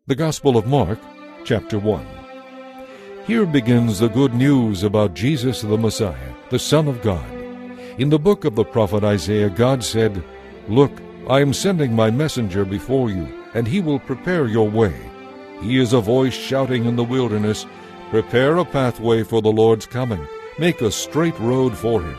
The Gospel of Mark, chapter 1. Here begins the good news about Jesus the Messiah, the Son of God. In the book of the prophet Isaiah, God said, "Look, I am sending my messenger before you, and he will prepare your way. He is a voice shouting in the wilderness, 'Prepare a pathway for the Lord's coming. Make a straight road for him.'"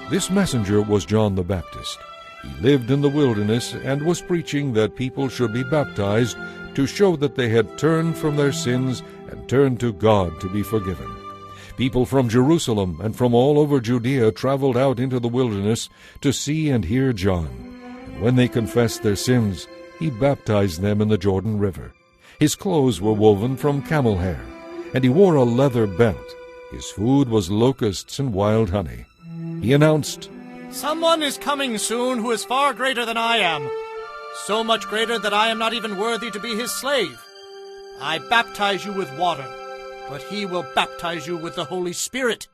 This messenger was John the Baptist. He lived in the wilderness and was preaching that people should be baptized to show that they had turned from their sins and turned to God to be forgiven. People from Jerusalem and from all over Judea traveled out into the wilderness to see and hear John. And when they confessed their sins, he baptized them in the Jordan River. His clothes were woven from camel hair, and he wore a leather belt. His food was locusts and wild honey. He announced, "Someone is coming soon who is far greater than I am, so much greater that I am not even worthy to be his slave. I baptize you with water, but he will baptize you with the Holy Spirit."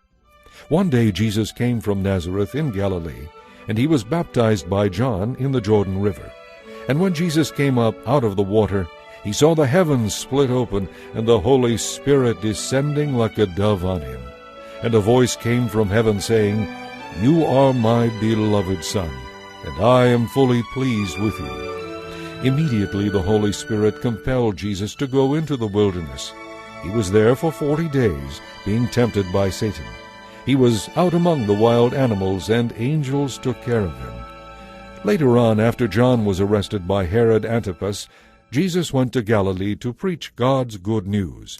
One day Jesus came from Nazareth in Galilee, and he was baptized by John in the Jordan River. And when Jesus came up out of the water, he saw the heavens split open, and the Holy Spirit descending like a dove on him. And a voice came from heaven saying, "You are my beloved Son, and I am fully pleased with you." Immediately the Holy Spirit compelled Jesus to go into the wilderness. He was there for 40 days, being tempted by Satan. He was out among the wild animals, and angels took care of him. Later on, after John was arrested by Herod Antipas, Jesus went to Galilee to preach God's good news.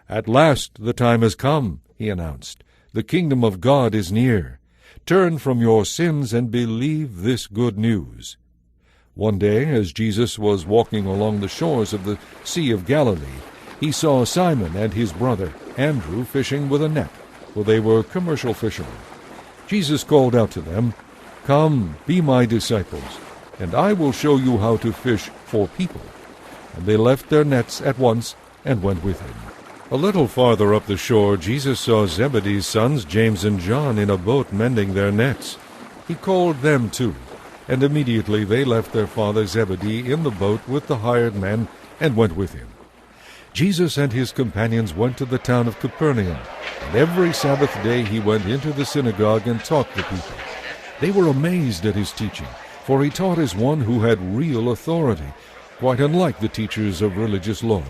"At last the time has come," he announced. "The kingdom of God is near. Turn from your sins and believe this good news." One day, as Jesus was walking along the shores of the Sea of Galilee, he saw Simon and his brother Andrew fishing with a net, for they were commercial fishermen. Jesus called out to them, "Come, be my disciples, and I will show you how to fish for people." And they left their nets at once and went with him. A little farther up the shore, Jesus saw Zebedee's sons, James and John, in a boat mending their nets. He called them too, and immediately they left their father Zebedee in the boat with the hired men and went with him. Jesus and his companions went to the town of Capernaum, and every Sabbath day he went into the synagogue and taught the people. They were amazed at his teaching, for he taught as one who had real authority, quite unlike the teachers of religious law.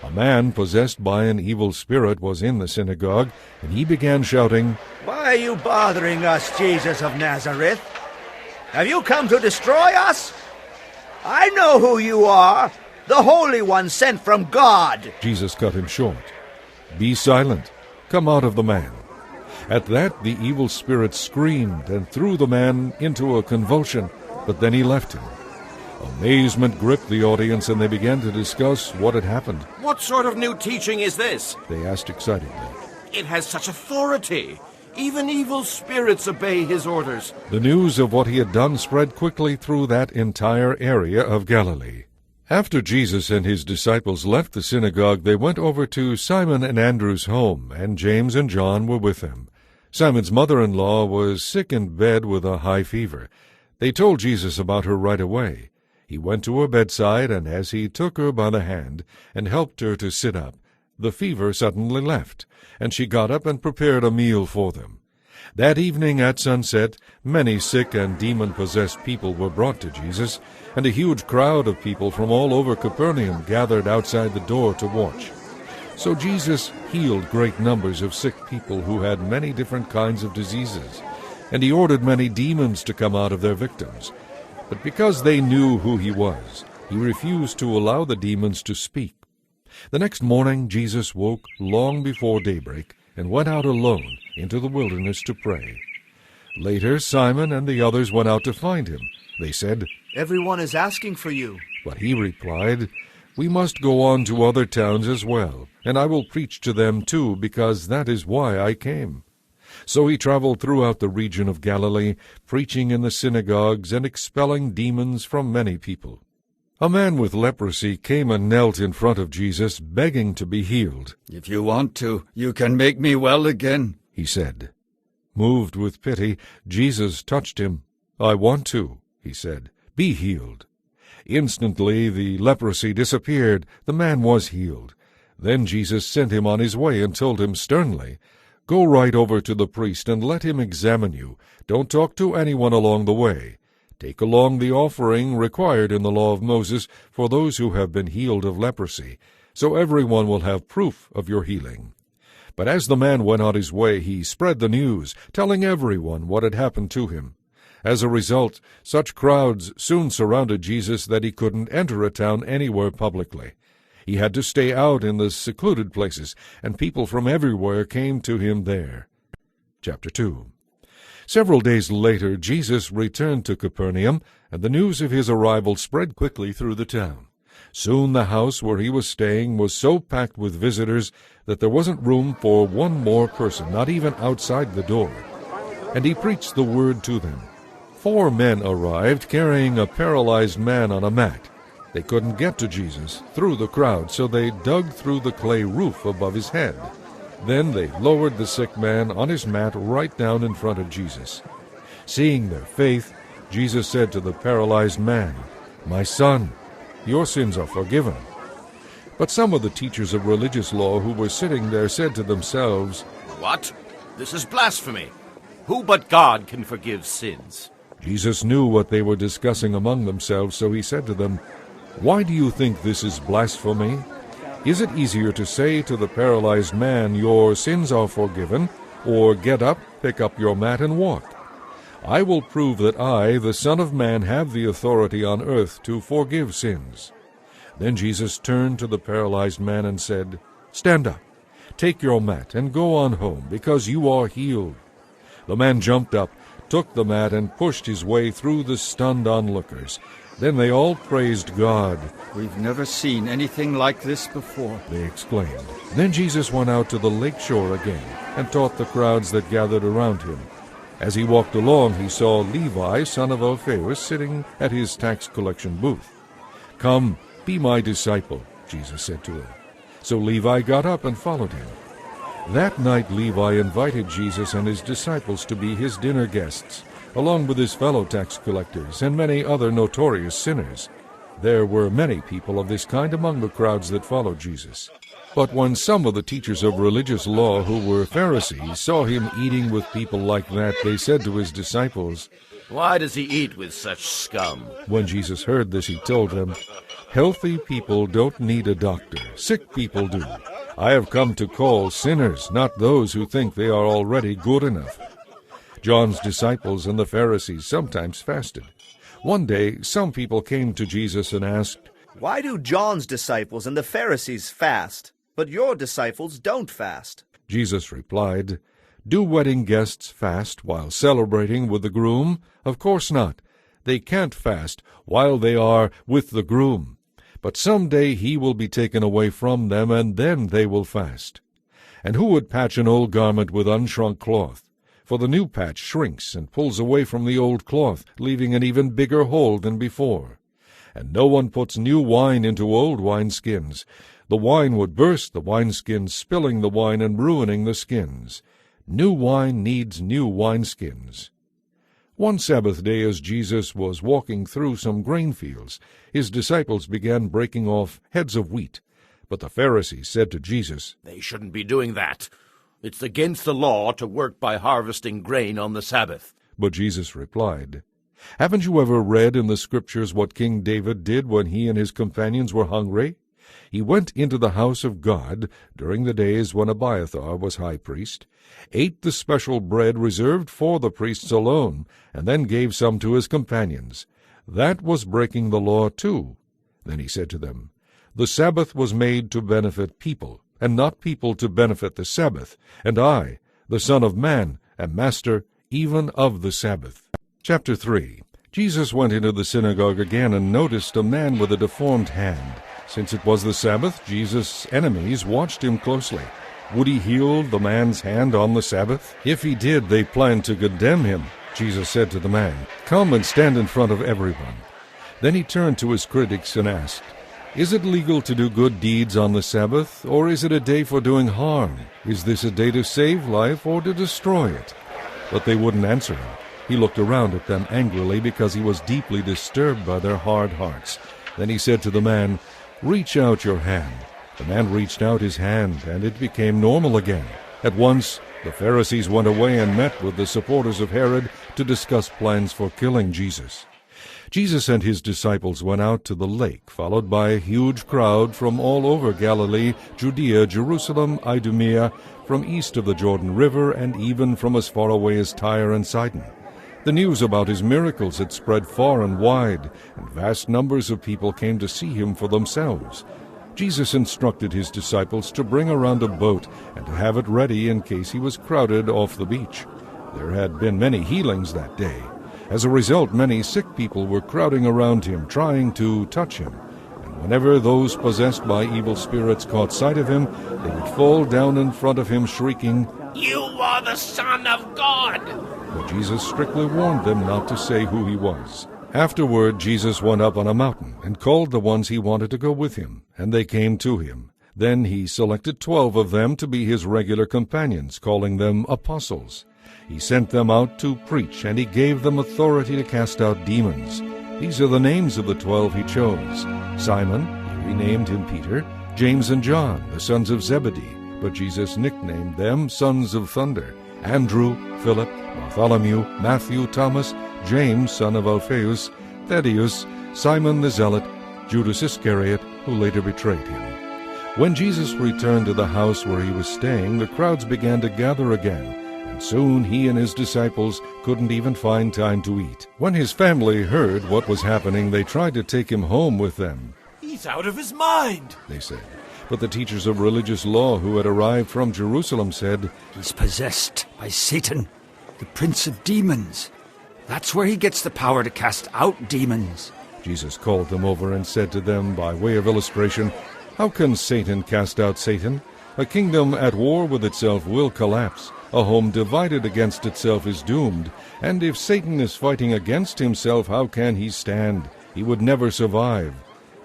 A man possessed by an evil spirit was in the synagogue, and he began shouting, "Why are you bothering us, Jesus of Nazareth? Have you come to destroy us? I know who you are, the Holy One sent from God." Jesus cut him short. "Be silent. Come out of the man." At that the evil spirit screamed and threw the man into a convulsion, but then he left him. Amazement gripped the audience, and they began to discuss what had happened. "What sort of new teaching is this?" They asked excitedly. "It has such authority. Even evil spirits obey his orders." The news of what he had done spread quickly through that entire area of Galilee. After Jesus and his disciples left the synagogue, they went over to Simon and Andrew's home, and James and John were with them. Simon's mother-in-law was sick in bed with a high fever. They told Jesus about her right away. He went to her bedside, and as he took her by the hand and helped her to sit up, the fever suddenly left, and she got up and prepared a meal for them. That evening at sunset, many sick and demon-possessed people were brought to Jesus, and a huge crowd of people from all over Capernaum gathered outside the door to watch. So Jesus healed great numbers of sick people who had many different kinds of diseases, and he ordered many demons to come out of their victims. But because they knew who he was, he refused to allow the demons to speak. The next morning Jesus woke long before daybreak and went out alone into the wilderness to pray. Later Simon and the others went out to find him. They said, "Everyone is asking for you." But he replied, "We must go on to other towns as well, and I will preach to them too, because that is why I came." So he traveled throughout the region of Galilee, preaching in the synagogues and expelling demons from many people. A man with leprosy came and knelt in front of Jesus, begging to be healed. "If you want to, you can make me well again," he said. Moved with pity, Jesus touched him. "I want to," he said. "Be healed." Instantly the leprosy disappeared. The man was healed. Then Jesus sent him on his way and told him sternly, "Go right over to the priest and let him examine you. Don't talk to anyone along the way. Take along the offering required in the law of Moses for those who have been healed of leprosy, so everyone will have proof of your healing." But as the man went on his way, he spread the news, telling everyone what had happened to him. As a result, such crowds soon surrounded Jesus that he couldn't enter a town anywhere publicly. He had to stay out in the secluded places, and people from everywhere came to him there. Chapter 2. Several days later, Jesus returned to Capernaum, and the news of his arrival spread quickly through the town. Soon the house where he was staying was so packed with visitors that there wasn't room for one more person, not even outside the door. And he preached the word to them. 4 men arrived carrying a paralyzed man on a mat. They couldn't get to Jesus through the crowd, so they dug through the clay roof above his head. Then they lowered the sick man on his mat right down in front of Jesus. Seeing their faith, Jesus said to the paralyzed man, "My son, your sins are forgiven." But some of the teachers of religious law who were sitting there said to themselves, What? This is blasphemy. Who but God can forgive sins? Jesus knew what they were discussing among themselves, so he said to them, "Why do you think this is blasphemy? Is it easier to say to the paralyzed man, 'Your sins are forgiven,' or 'Get up, pick up your mat and walk'? I will prove that I, the Son of Man, have the authority on earth to forgive sins." Then Jesus turned to the paralyzed man and said, "Stand up, take your mat, and go on home, because you are healed." The man jumped up, took the mat, and pushed his way through the stunned onlookers. Then they all praised God. "We've never seen anything like this before," they exclaimed. Then Jesus went out to the lake shore again and taught the crowds that gathered around him. As he walked along, he saw Levi, son of Alphaeus, sitting at his tax collection booth. "Come, be my disciple," Jesus said to him. So Levi got up and followed him. That night Levi invited Jesus and his disciples to be his dinner guests, along with his fellow tax collectors and many other notorious sinners. There were many people of this kind among the crowds that followed Jesus. But when some of the teachers of religious law who were Pharisees saw him eating with people like that, they said to his disciples, Why does he eat with such scum? When Jesus heard this, he told them, "Healthy people don't need a doctor. Sick people do. I have come to call sinners, not those who think they are already good enough." John's disciples and the Pharisees sometimes fasted. One day, some people came to Jesus and asked, "Why do John's disciples and the Pharisees fast, but your disciples don't fast?" Jesus replied, "Do wedding guests fast while celebrating with the groom? Of course not. They can't fast while they are with the groom. But someday he will be taken away from them, and then they will fast. And who would patch an old garment with unshrunk cloth? For the new patch shrinks and pulls away from the old cloth, leaving an even bigger hole than before. And no one puts new wine into old wineskins. The wine would burst the wineskins, spilling the wine and ruining the skins. New wine needs new wineskins." One Sabbath day, as Jesus was walking through some grain fields, his disciples began breaking off heads of wheat. But the Pharisees said to Jesus, They shouldn't be doing that. It's against the law to work by harvesting grain on the Sabbath. But Jesus replied, "Haven't you ever read in the Scriptures what King David did when he and his companions were hungry? He went into the house of God during the days when Abiathar was high priest, ate the special bread reserved for the priests alone, and then gave some to his companions. That was breaking the law too." Then he said to them, "The Sabbath was made to benefit people, and not people to benefit the Sabbath. And I, the Son of Man, am master even of the Sabbath." Chapter 3. Jesus went into the synagogue again and noticed a man with a deformed hand. Since it was the Sabbath, Jesus' enemies watched him closely. Would he heal the man's hand on the Sabbath? If he did, they planned to condemn him. Jesus said to the man, "Come and stand in front of everyone." Then he turned to his critics and asked, "Is it legal to do good deeds on the Sabbath, or is it a day for doing harm? Is this a day to save life or to destroy it?" But they wouldn't answer him. He looked around at them angrily because he was deeply disturbed by their hard hearts. Then he said to the man, "Reach out your hand." The man reached out his hand, and it became normal again. At once, the Pharisees went away and met with the supporters of Herod to discuss plans for killing Jesus. Jesus and his disciples went out to the lake, followed by a huge crowd from all over Galilee, Judea, Jerusalem, Idumea, from east of the Jordan River, and even from as far away as Tyre and Sidon. The news about his miracles had spread far and wide, and vast numbers of people came to see him for themselves. Jesus instructed his disciples to bring around a boat and to have it ready in case he was crowded off the beach. There had been many healings that day. As a result, many sick people were crowding around him, trying to touch him. And whenever those possessed by evil spirits caught sight of him, they would fall down in front of him, shrieking, "You are the Son of God!" But Jesus strictly warned them not to say who he was. Afterward, Jesus went up on a mountain and called the ones he wanted to go with him, and they came to him. Then he selected 12 of them to be his regular companions, calling them apostles. He sent them out to preach, and he gave them authority to cast out demons. These are the names of the 12 he chose. Simon, he renamed him Peter, James and John, the sons of Zebedee, but Jesus nicknamed them sons of thunder, Andrew, Philip, Bartholomew, Matthew, Thomas, James, son of Alphaeus, Thaddeus, Simon the Zealot, Judas Iscariot, who later betrayed him. When Jesus returned to the house where he was staying, the crowds began to gather again, and soon he and his disciples couldn't even find time to eat. When his family heard what was happening, they tried to take him home with them. "He's out of his mind," they said. But the teachers of religious law who had arrived from Jerusalem said, He's possessed by Satan, the prince of demons. That's where he gets the power to cast out demons. Jesus called them over and said to them by way of illustration, "How can Satan cast out Satan? A kingdom at war with itself will collapse. A home divided against itself is doomed. And if Satan is fighting against himself, how can he stand? He would never survive.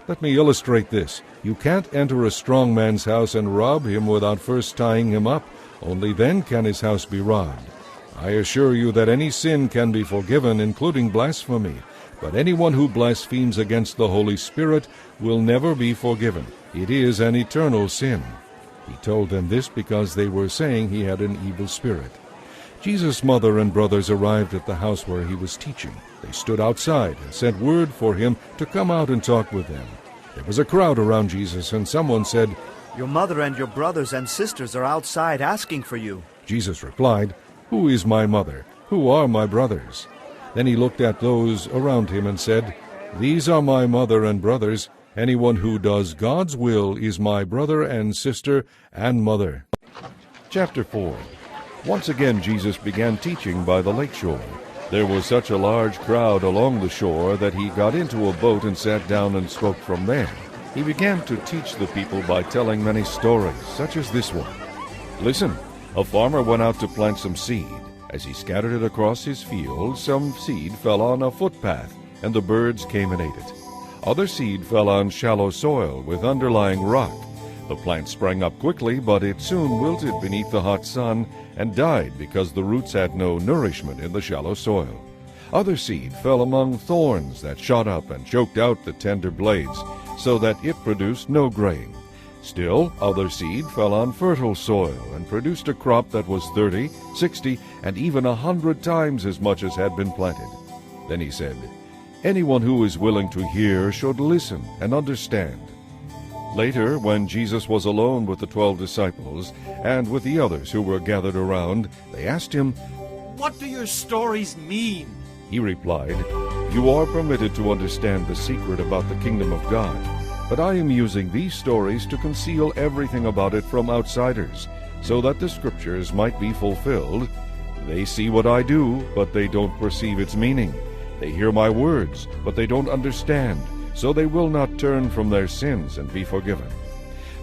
Let me illustrate this. You can't enter a strong man's house and rob him without first tying him up. Only then can his house be robbed. I assure you that any sin can be forgiven, including blasphemy. But anyone who blasphemes against the Holy Spirit will never be forgiven. It is an eternal sin." He told them this because they were saying he had an evil spirit. Jesus' mother and brothers arrived at the house where he was teaching. They stood outside and sent word for him to come out and talk with them. There was a crowd around Jesus, and someone said, Your mother and your brothers and sisters are outside asking for you. Jesus replied, "Who is my mother? Who are my brothers?" Then he looked at those around him and said, "These are my mother and brothers. Anyone who does God's will is my brother and sister and mother." Chapter 4. Once again Jesus began teaching by the lake shore. There was such a large crowd along the shore that he got into a boat and sat down and spoke from there. He began to teach the people by telling many stories, such as this one. "Listen, a farmer went out to plant some seed. As he scattered it across his field, some seed fell on a footpath, and the birds came and ate it. Other seed fell on shallow soil with underlying rock. The plant sprang up quickly, but it soon wilted beneath the hot sun and died because the roots had no nourishment in the shallow soil. Other seed fell among thorns that shot up and choked out the tender blades, so that it produced no grain. Still, other seed fell on fertile soil and produced a crop that was 30, 60, and even 100 times as much as had been planted." Then he said, "Anyone who is willing to hear should listen and understand." Later, when Jesus was alone with the 12 disciples and with the others who were gathered around, they asked him, "What do your stories mean?" He replied, "You are permitted to understand the secret about the kingdom of God, but I am using these stories to conceal everything about it from outsiders, so that the scriptures might be fulfilled. They see what I do, but they don't perceive its meaning. They hear my words, but they don't understand, so they will not turn from their sins and be forgiven.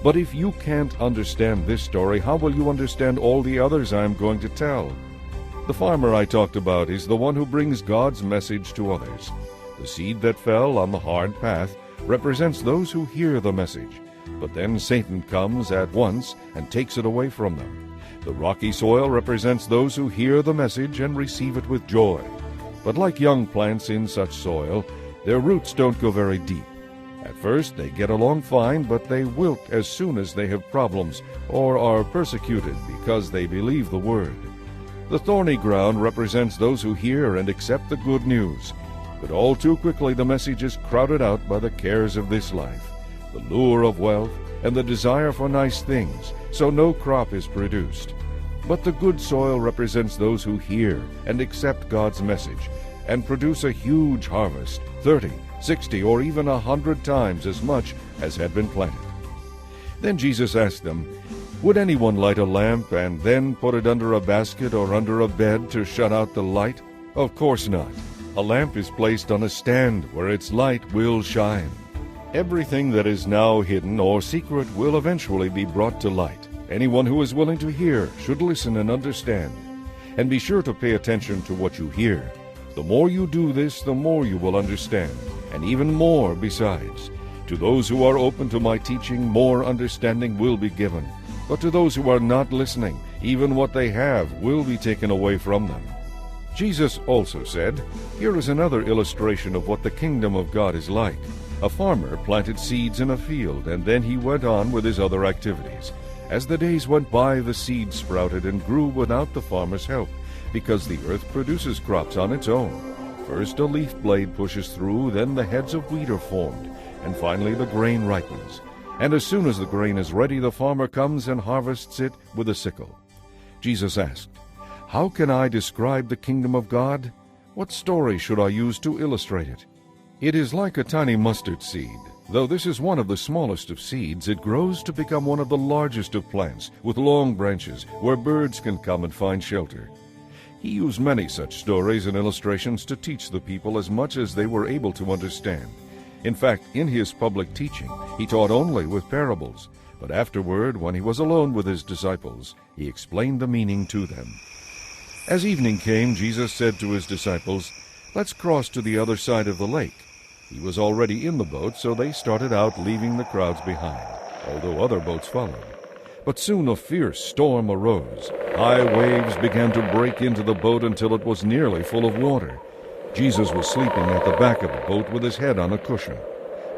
But if you can't understand this story, how will you understand all the others I am going to tell? The farmer I talked about is the one who brings God's message to others. The seed that fell on the hard path represents those who hear the message, but then Satan comes at once and takes it away from them. The rocky soil represents those who hear the message and receive it with joy. But like young plants in such soil, their roots don't go very deep. At first they get along fine, but they wilt as soon as they have problems or are persecuted because they believe the word. The thorny ground represents those who hear and accept the good news, but all too quickly the message is crowded out by the cares of this life, the lure of wealth, and the desire for nice things, so no crop is produced. But the good soil represents those who hear and accept God's message and produce a huge harvest, 30, 60, or even 100 times as much as had been planted. Then Jesus asked them, "Would anyone light a lamp and then put it under a basket or under a bed to shut out the light? Of course not. A lamp is placed on a stand where its light will shine. Everything that is now hidden or secret will eventually be brought to light. Anyone who is willing to hear should listen and understand. And be sure to pay attention to what you hear. The more you do this, the more you will understand, and even more besides. To those who are open to my teaching, more understanding will be given. But to those who are not listening, even what they have will be taken away from them." Jesus also said, "Here is another illustration of what the kingdom of God is like. A farmer planted seeds in a field, and then he went on with his other activities. As the days went by, the seed sprouted and grew without the farmer's help, because the earth produces crops on its own. First a leaf blade pushes through, then the heads of wheat are formed, and finally the grain ripens. And as soon as the grain is ready, the farmer comes and harvests it with a sickle." Jesus asked, "How can I describe the kingdom of God? What story should I use to illustrate it? It is like a tiny mustard seed. Though this is one of the smallest of seeds, it grows to become one of the largest of plants, with long branches, where birds can come and find shelter." He used many such stories and illustrations to teach the people as much as they were able to understand. In fact, in his public teaching, he taught only with parables, but afterward, when he was alone with his disciples, he explained the meaning to them. As evening came, Jesus said to his disciples, "Let's cross to the other side of the lake." He was already in the boat, so they started out, leaving the crowds behind, although other boats followed. But soon a fierce storm arose. High waves began to break into the boat until it was nearly full of water. Jesus was sleeping at the back of the boat with his head on a cushion.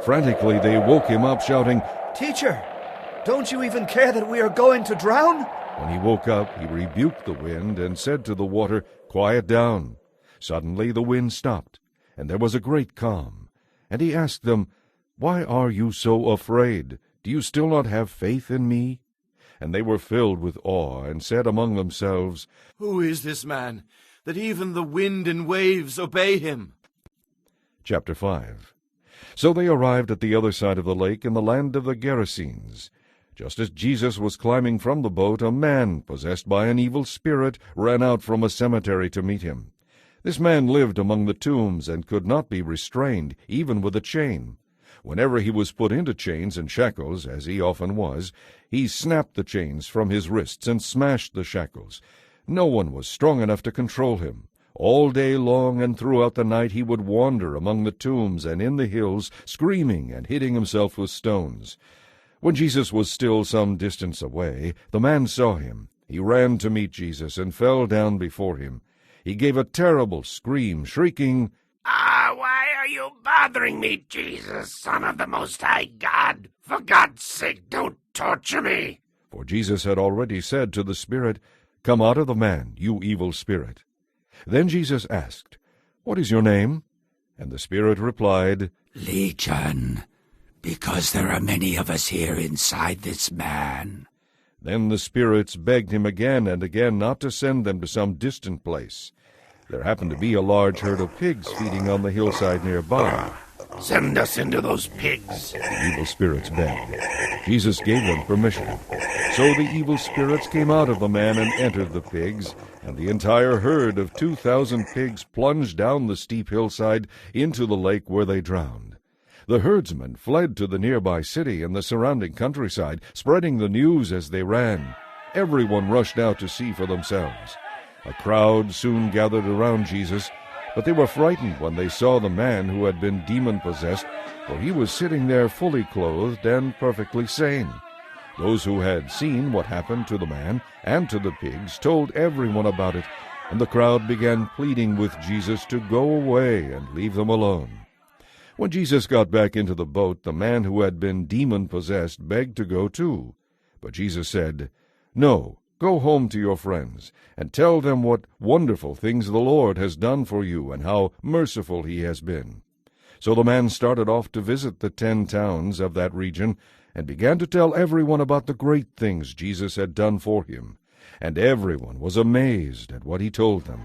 Frantically they woke him up, shouting, "Teacher, don't you even care that we are going to drown?" When he woke up, he rebuked the wind and said to the water, "Quiet down." Suddenly the wind stopped, and there was a great calm. And he asked them, "Why are you so afraid? Do you still not have faith in me?" And they were filled with awe, and said among themselves, Who is this man, that even the wind and waves obey him? Chapter 5. So they arrived at the other side of the lake, in the land of the Gerasenes. Just as Jesus was climbing from the boat, a man, possessed by an evil spirit, ran out from a cemetery to meet him. This man lived among the tombs, and could not be restrained, even with a chain. Whenever he was put into chains and shackles, as he often was, he snapped the chains from his wrists and smashed the shackles. No one was strong enough to control him. All day long and throughout the night he would wander among the tombs and in the hills, screaming and hitting himself with stones. When Jesus was still some distance away, the man saw him. He ran to meet Jesus and fell down before him. He gave a terrible scream, shrieking, Why are you bothering me, Jesus, Son of the Most High God? For God's sake, don't torture me. For Jesus had already said to the spirit, "Come out of the man, you evil spirit." Then Jesus asked, "What is your name?" And the spirit replied, Legion, because there are many of us here inside this man. Then the spirits begged him again and again not to send them to some distant place. There happened to be a large herd of pigs feeding on the hillside nearby. Send us into those pigs. The evil spirits begged. Jesus gave them permission. So the evil spirits came out of the man and entered the pigs, and the entire herd of 2,000 pigs plunged down the steep hillside into the lake, where they drowned. The herdsmen fled to the nearby city and the surrounding countryside, spreading the news as they ran. Everyone rushed out to see for themselves. A crowd soon gathered around Jesus, but they were frightened when they saw the man who had been demon-possessed, for he was sitting there fully clothed and perfectly sane. Those who had seen what happened to the man and to the pigs told everyone about it, and the crowd began pleading with Jesus to go away and leave them alone. When Jesus got back into the boat, the man who had been demon-possessed begged to go too. But Jesus said, "No, go home to your friends, and tell them what wonderful things the Lord has done for you and how merciful he has been." So the man started off to visit the 10 towns of that region and began to tell everyone about the great things Jesus had done for him. And everyone was amazed at what he told them.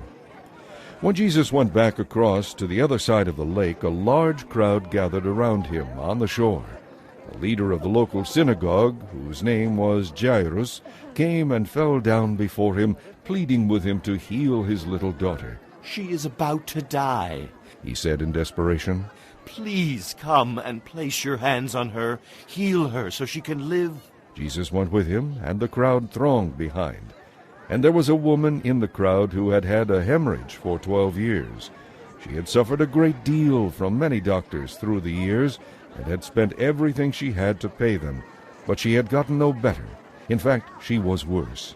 When Jesus went back across to the other side of the lake, a large crowd gathered around him on the shore. The leader of the local synagogue, whose name was Jairus, came and fell down before him, pleading with him to heal his little daughter. She is about to die. He said in desperation. Please come and place your hands on her. Heal her so she can live. Jesus went with him, and the crowd thronged behind. And there was a woman in the crowd who had had a hemorrhage for 12 years. She had suffered a great deal from many doctors through the years, and had spent everything she had to pay them, but she had gotten no better. In fact, she was worse.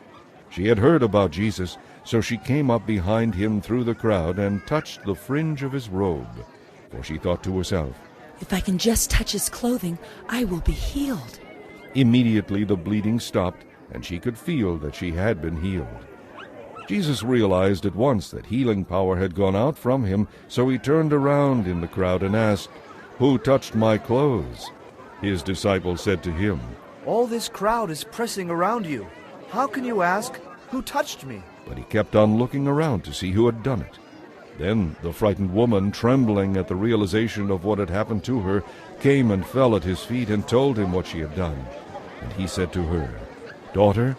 She had heard about Jesus, so she came up behind him through the crowd and touched the fringe of his robe. For she thought to herself, "If I can just touch his clothing, I will be healed." Immediately the bleeding stopped, and she could feel that she had been healed. Jesus realized at once that healing power had gone out from him, so he turned around in the crowd and asked, "Who touched my clothes?" His disciples said to him, "All this crowd is pressing around you. How can you ask, 'Who touched me?'" But he kept on looking around to see who had done it. Then the frightened woman, trembling at the realization of what had happened to her, came and fell at his feet and told him what she had done. And he said to her, "Daughter,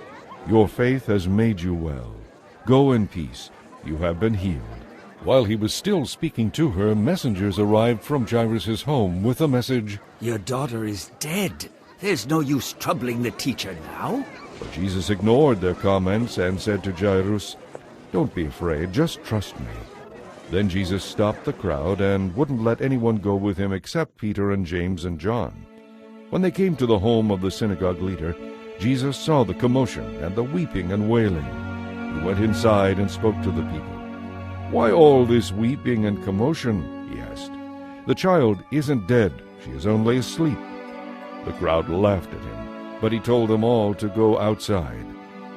your faith has made you well. Go in peace. You have been healed." While he was still speaking to her, messengers arrived from Jairus' home with a message, "Your daughter is dead. There's no use troubling the teacher now." But Jesus ignored their comments and said to Jairus, "Don't be afraid, just trust me." Then Jesus stopped the crowd and wouldn't let anyone go with him except Peter and James and John. When they came to the home of the synagogue leader, Jesus saw the commotion and the weeping and wailing. He went inside and spoke to the people. "Why all this weeping and commotion?" he asked. "The child isn't dead, she is only asleep." The crowd laughed at him, but he told them all to go outside.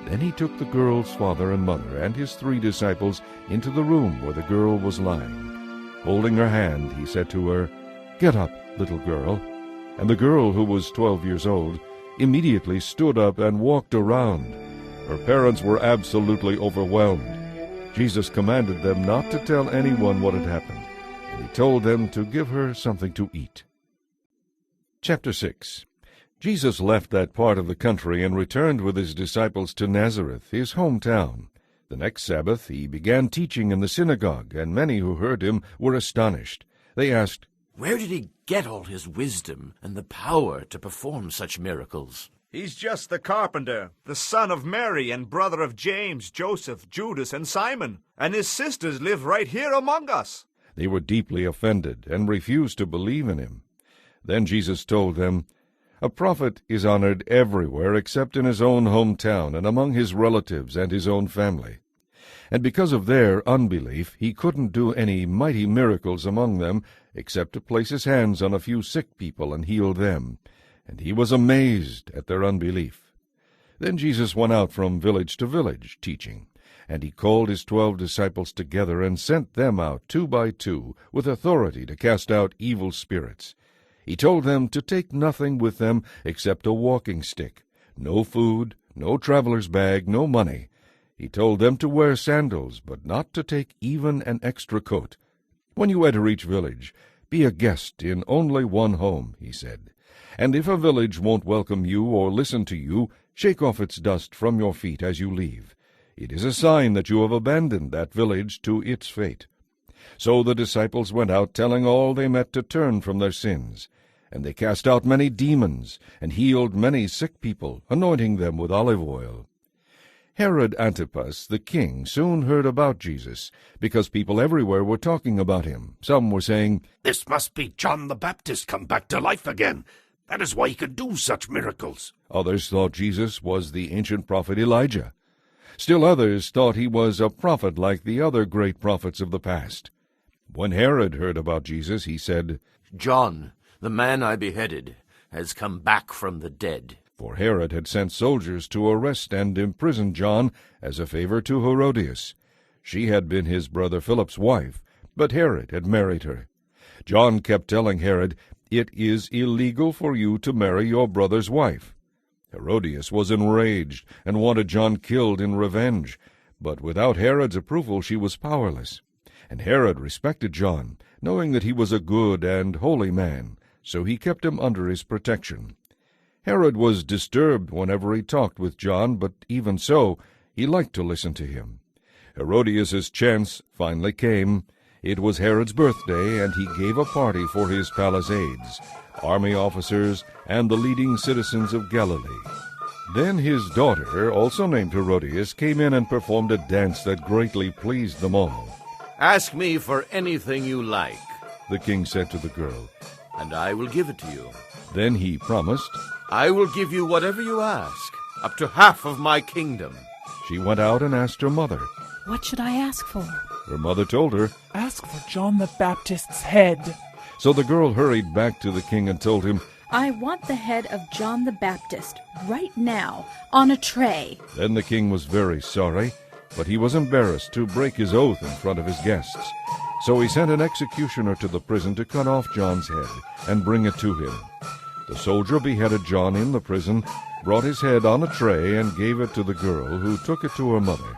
Then he took the girl's father and mother and his 3 disciples into the room where the girl was lying. Holding her hand, he said to her, "Get up, little girl." And the girl, who was 12 years old, immediately stood up and walked around. Her parents were absolutely overwhelmed. Jesus commanded them not to tell anyone what had happened, and he told them to give her something to eat. Chapter 6. Jesus left that part of the country and returned with his disciples to Nazareth, his hometown. The next Sabbath he began teaching in the synagogue, and many who heard him were astonished. They asked, Where did he get all his wisdom and the power to perform such miracles? He's just the carpenter, the son of Mary and brother of James, Joseph, Judas, and Simon, and his sisters live right here among us. They were deeply offended and refused to believe in him. Then Jesus told them, "A prophet is honored everywhere except in his own hometown and among his relatives and his own family." And because of their unbelief, he couldn't do any mighty miracles among them except to place his hands on a few sick people and heal them. And he was amazed at their unbelief. Then Jesus went out from village to village, teaching. And he called his 12 disciples together and sent them out 2 by 2 with authority to cast out evil spirits. He told them to take nothing with them except a walking stick, no food, no traveler's bag, no money. He told them to wear sandals, but not to take even an extra coat. "When you enter each village, be a guest in only one home," he said. "And if a village won't welcome you or listen to you, shake off its dust from your feet as you leave. It is a sign that you have abandoned that village to its fate." So the disciples went out, telling all they met to turn from their sins. And they cast out many demons, and healed many sick people, anointing them with olive oil. Herod Antipas, the king, soon heard about Jesus, because people everywhere were talking about him. Some were saying, "This must be John the Baptist come back to life again. That is why he could do such miracles." Others thought Jesus was the ancient prophet Elijah. Still others thought he was a prophet like the other great prophets of the past. When Herod heard about Jesus, he said, John, the man I beheaded, has come back from the dead. For Herod had sent soldiers to arrest and imprison John as a favor to Herodias. She had been his brother Philip's wife, but Herod had married her. John kept telling Herod, "It is illegal for you to marry your brother's wife." Herodias was enraged and wanted John killed in revenge, but without Herod's approval she was powerless. And Herod respected John, knowing that he was a good and holy man, so he kept him under his protection. Herod was disturbed whenever he talked with John, but even so, he liked to listen to him. Herodias's chance finally came. It was Herod's birthday, and he gave a party for his palace aides, army officers, and the leading citizens of Galilee. Then his daughter, also named Herodias, came in and performed a dance that greatly pleased them all. Ask me for anything you like, The king said to the girl. and I will give it to you. Then he promised. I will give you whatever you ask, up to half of my kingdom. She went out and asked her mother. What should I ask for? Her mother told her. Ask for John the Baptist's head. So the girl hurried back to the king and told him. I want the head of John the Baptist right now, on a tray. Then the king was very sorry, but he was embarrassed to break his oath in front of his guests. So he sent an executioner to the prison to cut off John's head and bring it to him. The soldier beheaded John in the prison, brought his head on a tray, and gave it to the girl, who took it to her mother.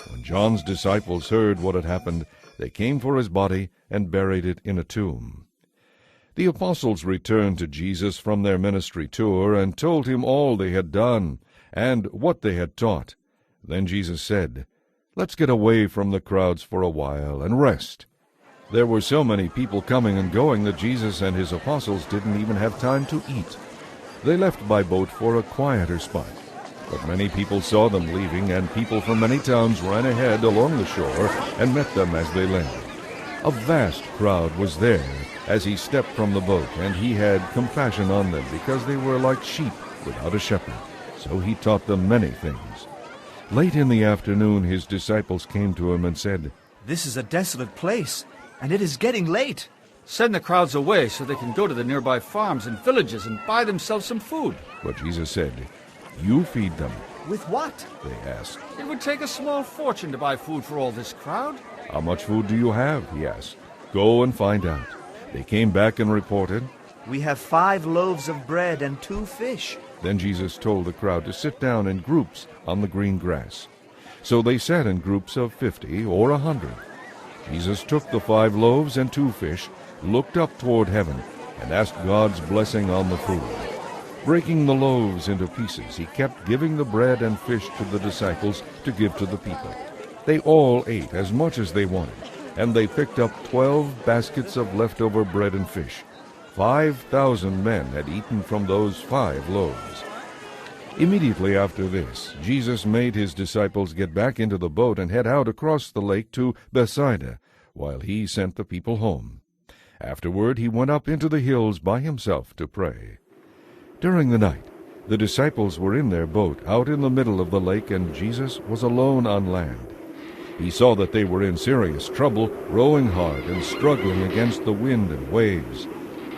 When John's disciples heard what had happened, they came for his body and buried it in a tomb. The apostles returned to Jesus from their ministry tour and told him all they had done and what they had taught. Then Jesus said, "Let's get away from the crowds for a while and rest." There were so many people coming and going that Jesus and his apostles didn't even have time to eat. They left by boat for a quieter spot. But many people saw them leaving, and people from many towns ran ahead along the shore and met them as they landed. A vast crowd was there as he stepped from the boat, and he had compassion on them because they were like sheep without a shepherd. So he taught them many things. Late in the afternoon his disciples came to him and said, "This is a desolate place, and it is getting late. Send the crowds away so they can go to the nearby farms and villages and buy themselves some food." But Jesus said, "You feed them." With what?" They asked. It would take a small fortune to buy food for all this crowd. "How much food do you have?" he asked. "Go and find out." They came back and reported. "We have 5 loaves of bread and 2 fish. Then Jesus told the crowd to sit down in groups on the green grass. So they sat in groups of 50 or 100. Jesus took the 5 loaves and 2 fish, looked up toward heaven, and asked God's blessing on the food. Breaking the loaves into pieces, he kept giving the bread and fish to the disciples to give to the people. They all ate as much as they wanted, and they picked up 12 baskets of leftover bread and fish. 5,000 men had eaten from those 5 loaves. Immediately after this, Jesus made his disciples get back into the boat and head out across the lake to Bethsaida, while he sent the people home. Afterward he went up into the hills by himself to pray. During the night, the disciples were in their boat out in the middle of the lake, and Jesus was alone on land. He saw that they were in serious trouble, rowing hard and struggling against the wind and waves.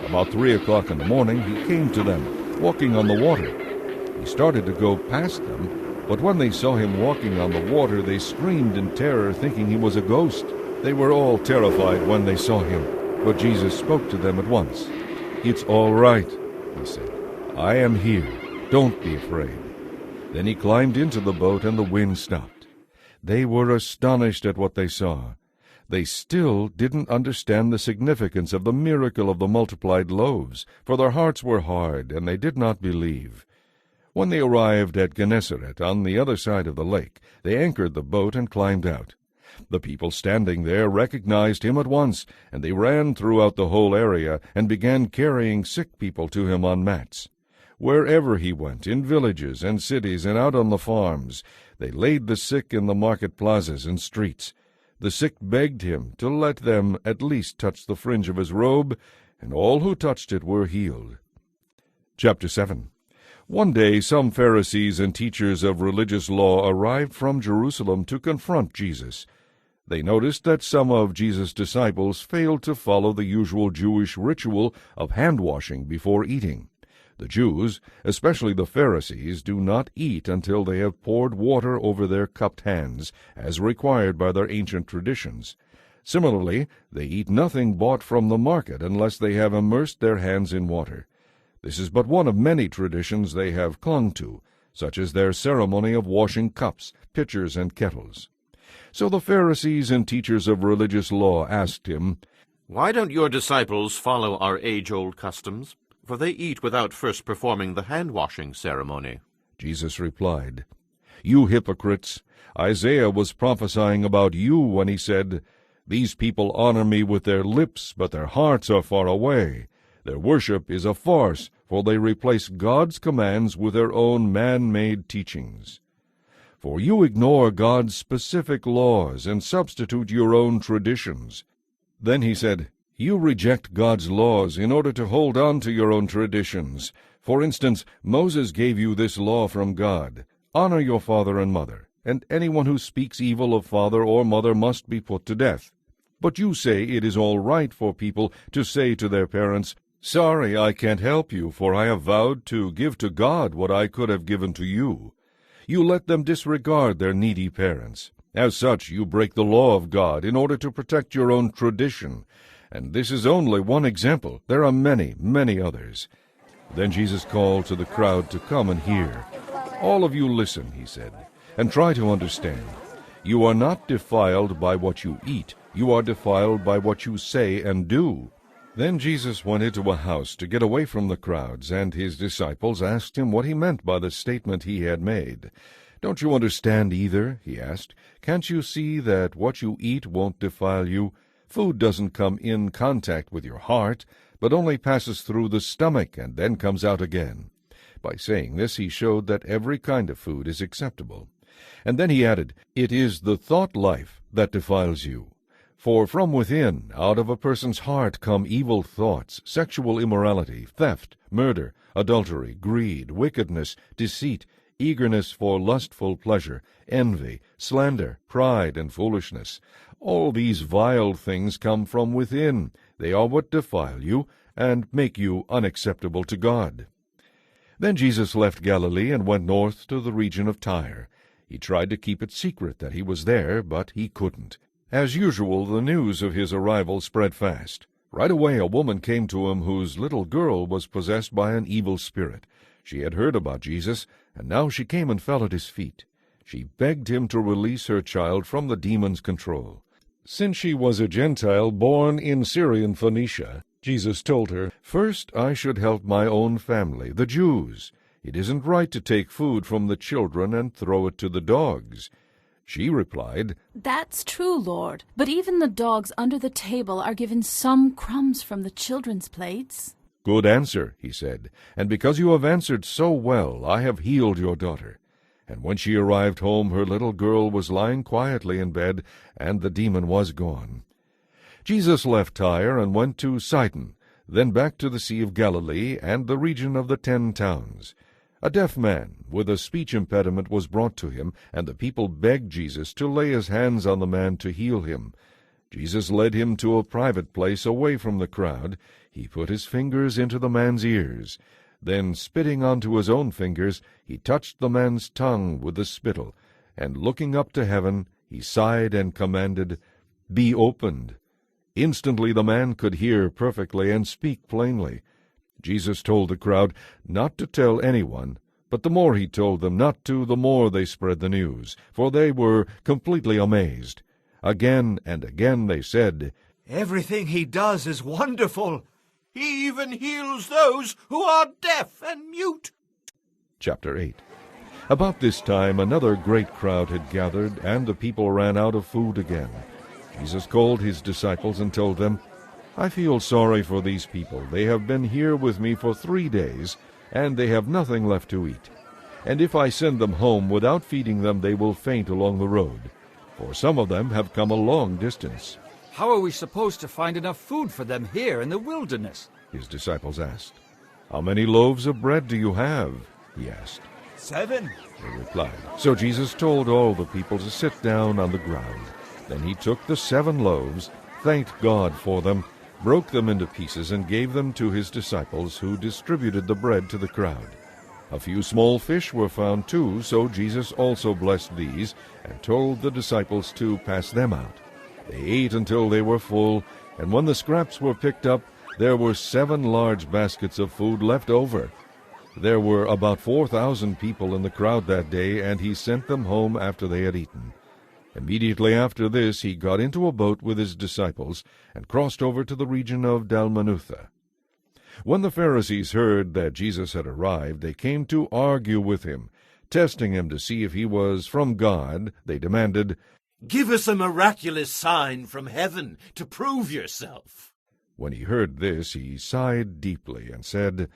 About 3 o'clock in the morning he came to them, walking on the water. He started to go past them, but when they saw him walking on the water, they screamed in terror, thinking he was a ghost. They were all terrified when they saw him, but Jesus spoke to them at once. "It's all right," he said. "I am here. Don't be afraid." Then he climbed into the boat, and the wind stopped. They were astonished at what they saw. They still didn't understand the significance of the miracle of the multiplied loaves, for their hearts were hard, and they did not believe. When they arrived at Gennesaret on the other side of the lake, they anchored the boat and climbed out. The people standing there recognized him at once, and they ran throughout the whole area and began carrying sick people to him on mats. Wherever he went, in villages and cities and out on the farms, they laid the sick in the market plazas and streets. The sick begged him to let them at least touch the fringe of his robe, and all who touched it were healed. Chapter 7. One day some Pharisees and teachers of religious law arrived from Jerusalem to confront Jesus. They noticed that some of Jesus' disciples failed to follow the usual Jewish ritual of hand-washing before eating. The Jews, especially the Pharisees, do not eat until they have poured water over their cupped hands, as required by their ancient traditions. Similarly, they eat nothing bought from the market unless they have immersed their hands in water. This is but one of many traditions they have clung to, such as their ceremony of washing cups, pitchers, and kettles. So the Pharisees and teachers of religious law asked him, "Why don't your disciples follow our age-old customs? For they eat without first performing the hand-washing ceremony." Jesus replied, "You hypocrites! Isaiah was prophesying about you when he said, 'These people honor me with their lips, but their hearts are far away. Their worship is a farce, for they replace God's commands with their own man-made teachings.' For you ignore God's specific laws and substitute your own traditions." Then he said, "You reject God's laws in order to hold on to your own traditions. For instance, Moses gave you this law from God: 'Honor your father and mother, and anyone who speaks evil of father or mother must be put to death.' But you say it is all right for people to say to their parents, 'Sorry, I can't help you, for I have vowed to give to God what I could have given to you.' You let them disregard their needy parents. As such, you break the law of God in order to protect your own tradition. And this is only one example. There are many, many others." Then Jesus called to the crowd to come and hear. "All of you listen," he said, "and try to understand. You are not defiled by what you eat. You are defiled by what you say and do." Then Jesus went into a house to get away from the crowds, and his disciples asked him what he meant by the statement he had made. "Don't you understand either?" he asked. "Can't you see that what you eat won't defile you? Food doesn't come in contact with your heart, but only passes through the stomach and then comes out again." By saying this, he showed that every kind of food is acceptable. And then he added, "It is the thought life that defiles you. For from within, out of a person's heart, come evil thoughts, sexual immorality, theft, murder, adultery, greed, wickedness, deceit, eagerness for lustful pleasure, envy, slander, pride, and foolishness. All these vile things come from within. They are what defile you and make you unacceptable to God." Then Jesus left Galilee and went north to the region of Tyre. He tried to keep it secret that he was there, but he couldn't. As usual, the news of his arrival spread fast. Right away a woman came to him whose little girl was possessed by an evil spirit. She had heard about Jesus, and now she came and fell at his feet. She begged him to release her child from the demon's control. Since she was a Gentile born in Syrian Phoenicia, Jesus told her, "First I should help my own family, the Jews. It isn't right to take food from the children and throw it to the dogs." She replied, "That's true, Lord, but even the dogs under the table are given some crumbs from the children's plates." "Good answer," he said, "and because you have answered so well, I have healed your daughter." And when she arrived home, her little girl was lying quietly in bed, and the demon was gone. Jesus left Tyre and went to Sidon, then back to the Sea of Galilee and the region of the 10 towns. A deaf man with a speech impediment was brought to him, and the people begged Jesus to lay his hands on the man to heal him. Jesus led him to a private place away from the crowd. He put his fingers into the man's ears. Then, spitting onto his own fingers, he touched the man's tongue with the spittle, and looking up to heaven, he sighed and commanded, "Be opened." Instantly the man could hear perfectly and speak plainly. Jesus told the crowd not to tell anyone, but the more he told them not to, the more they spread the news, for they were completely amazed. Again and again they said, "Everything he does is wonderful. He even heals those who are deaf and mute." Chapter 8. About this time another great crowd had gathered, and the people ran out of food again. Jesus called his disciples and told them, "I feel sorry for these people. They have been here with me for 3 days, and they have nothing left to eat. And if I send them home without feeding them, they will faint along the road, for some of them have come a long distance." "How are we supposed to find enough food for them here in the wilderness?" his disciples asked. "How many loaves of bread do you have?" he asked. 7, they replied. So Jesus told all the people to sit down on the ground. Then he took the 7 loaves, thanked God for them, broke them into pieces, and gave them to his disciples, who distributed the bread to the crowd. A few small fish were found too, so Jesus also blessed these, and told the disciples to pass them out. They ate until they were full, and when the scraps were picked up, there were 7 large baskets of food left over. There were about 4,000 people in the crowd that day, and he sent them home after they had eaten. Immediately after this he got into a boat with his disciples, and crossed over to the region of Dalmanutha. When the Pharisees heard that Jesus had arrived, they came to argue with him. Testing him to see if he was from God, they demanded, "Give us a miraculous sign from heaven to prove yourself." When he heard this, he sighed deeply and said,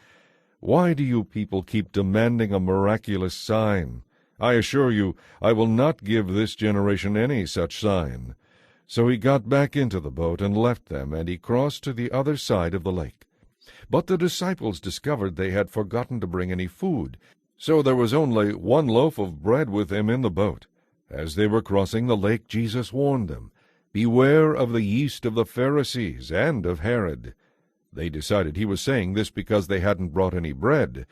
"Why do you people keep demanding a miraculous sign? I assure you, I will not give this generation any such sign." So he got back into the boat and left them, and he crossed to the other side of the lake. But the disciples discovered they had forgotten to bring any food, so there was only 1 loaf of bread with them in the boat. As they were crossing the lake, Jesus warned them, "Beware of the yeast of the Pharisees and of Herod." They decided he was saying this because they hadn't brought any bread.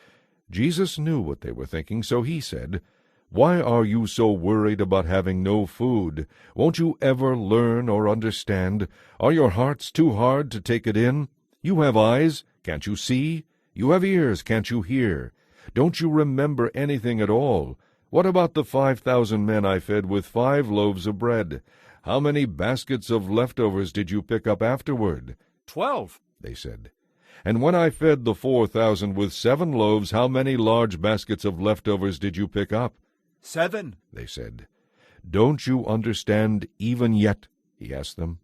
Jesus knew what they were thinking, so he said, "Why are you so worried about having no food? Won't you ever learn or understand? Are your hearts too hard to take it in? You have eyes, can't you see? You have ears, can't you hear? Don't you remember anything at all? What about the 5,000 men I fed with 5 loaves of bread? How many baskets of leftovers did you pick up afterward?" 12, they said. "And when I fed the 4,000 with 7 loaves, how many large baskets of leftovers did you pick up?" 7, they said. "Don't you understand even yet?" he asked them.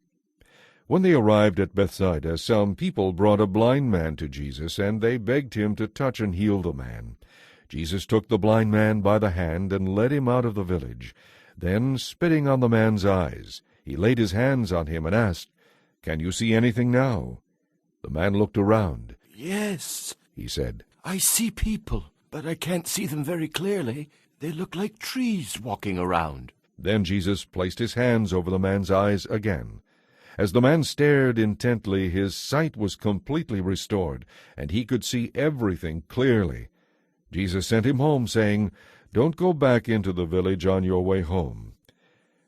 When they arrived at Bethsaida, some people brought a blind man to Jesus, and they begged him to touch and heal the man. Jesus took the blind man by the hand and led him out of the village. Then, spitting on the man's eyes, he laid his hands on him and asked, "Can you see anything now?" The man looked around. "Yes," he said. "I see people, but I can't see them very clearly. They look like trees walking around." Then Jesus placed his hands over the man's eyes again. As the man stared intently, his sight was completely restored, and he could see everything clearly. Jesus sent him home, saying, "Don't go back into the village on your way home."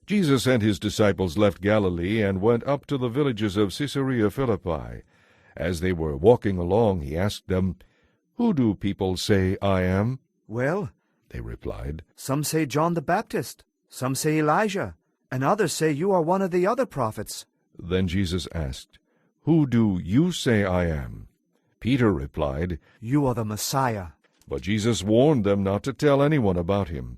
Jesus and his disciples left Galilee and went up to the villages of Caesarea Philippi. As they were walking along, he asked them, "Who do people say I am?" "Well," they replied, "some say John the Baptist, some say Elijah, and others say you are one of the other prophets." Then Jesus asked, "Who do you say I am?" Peter replied, "You are the Messiah." But Jesus warned them not to tell anyone about him.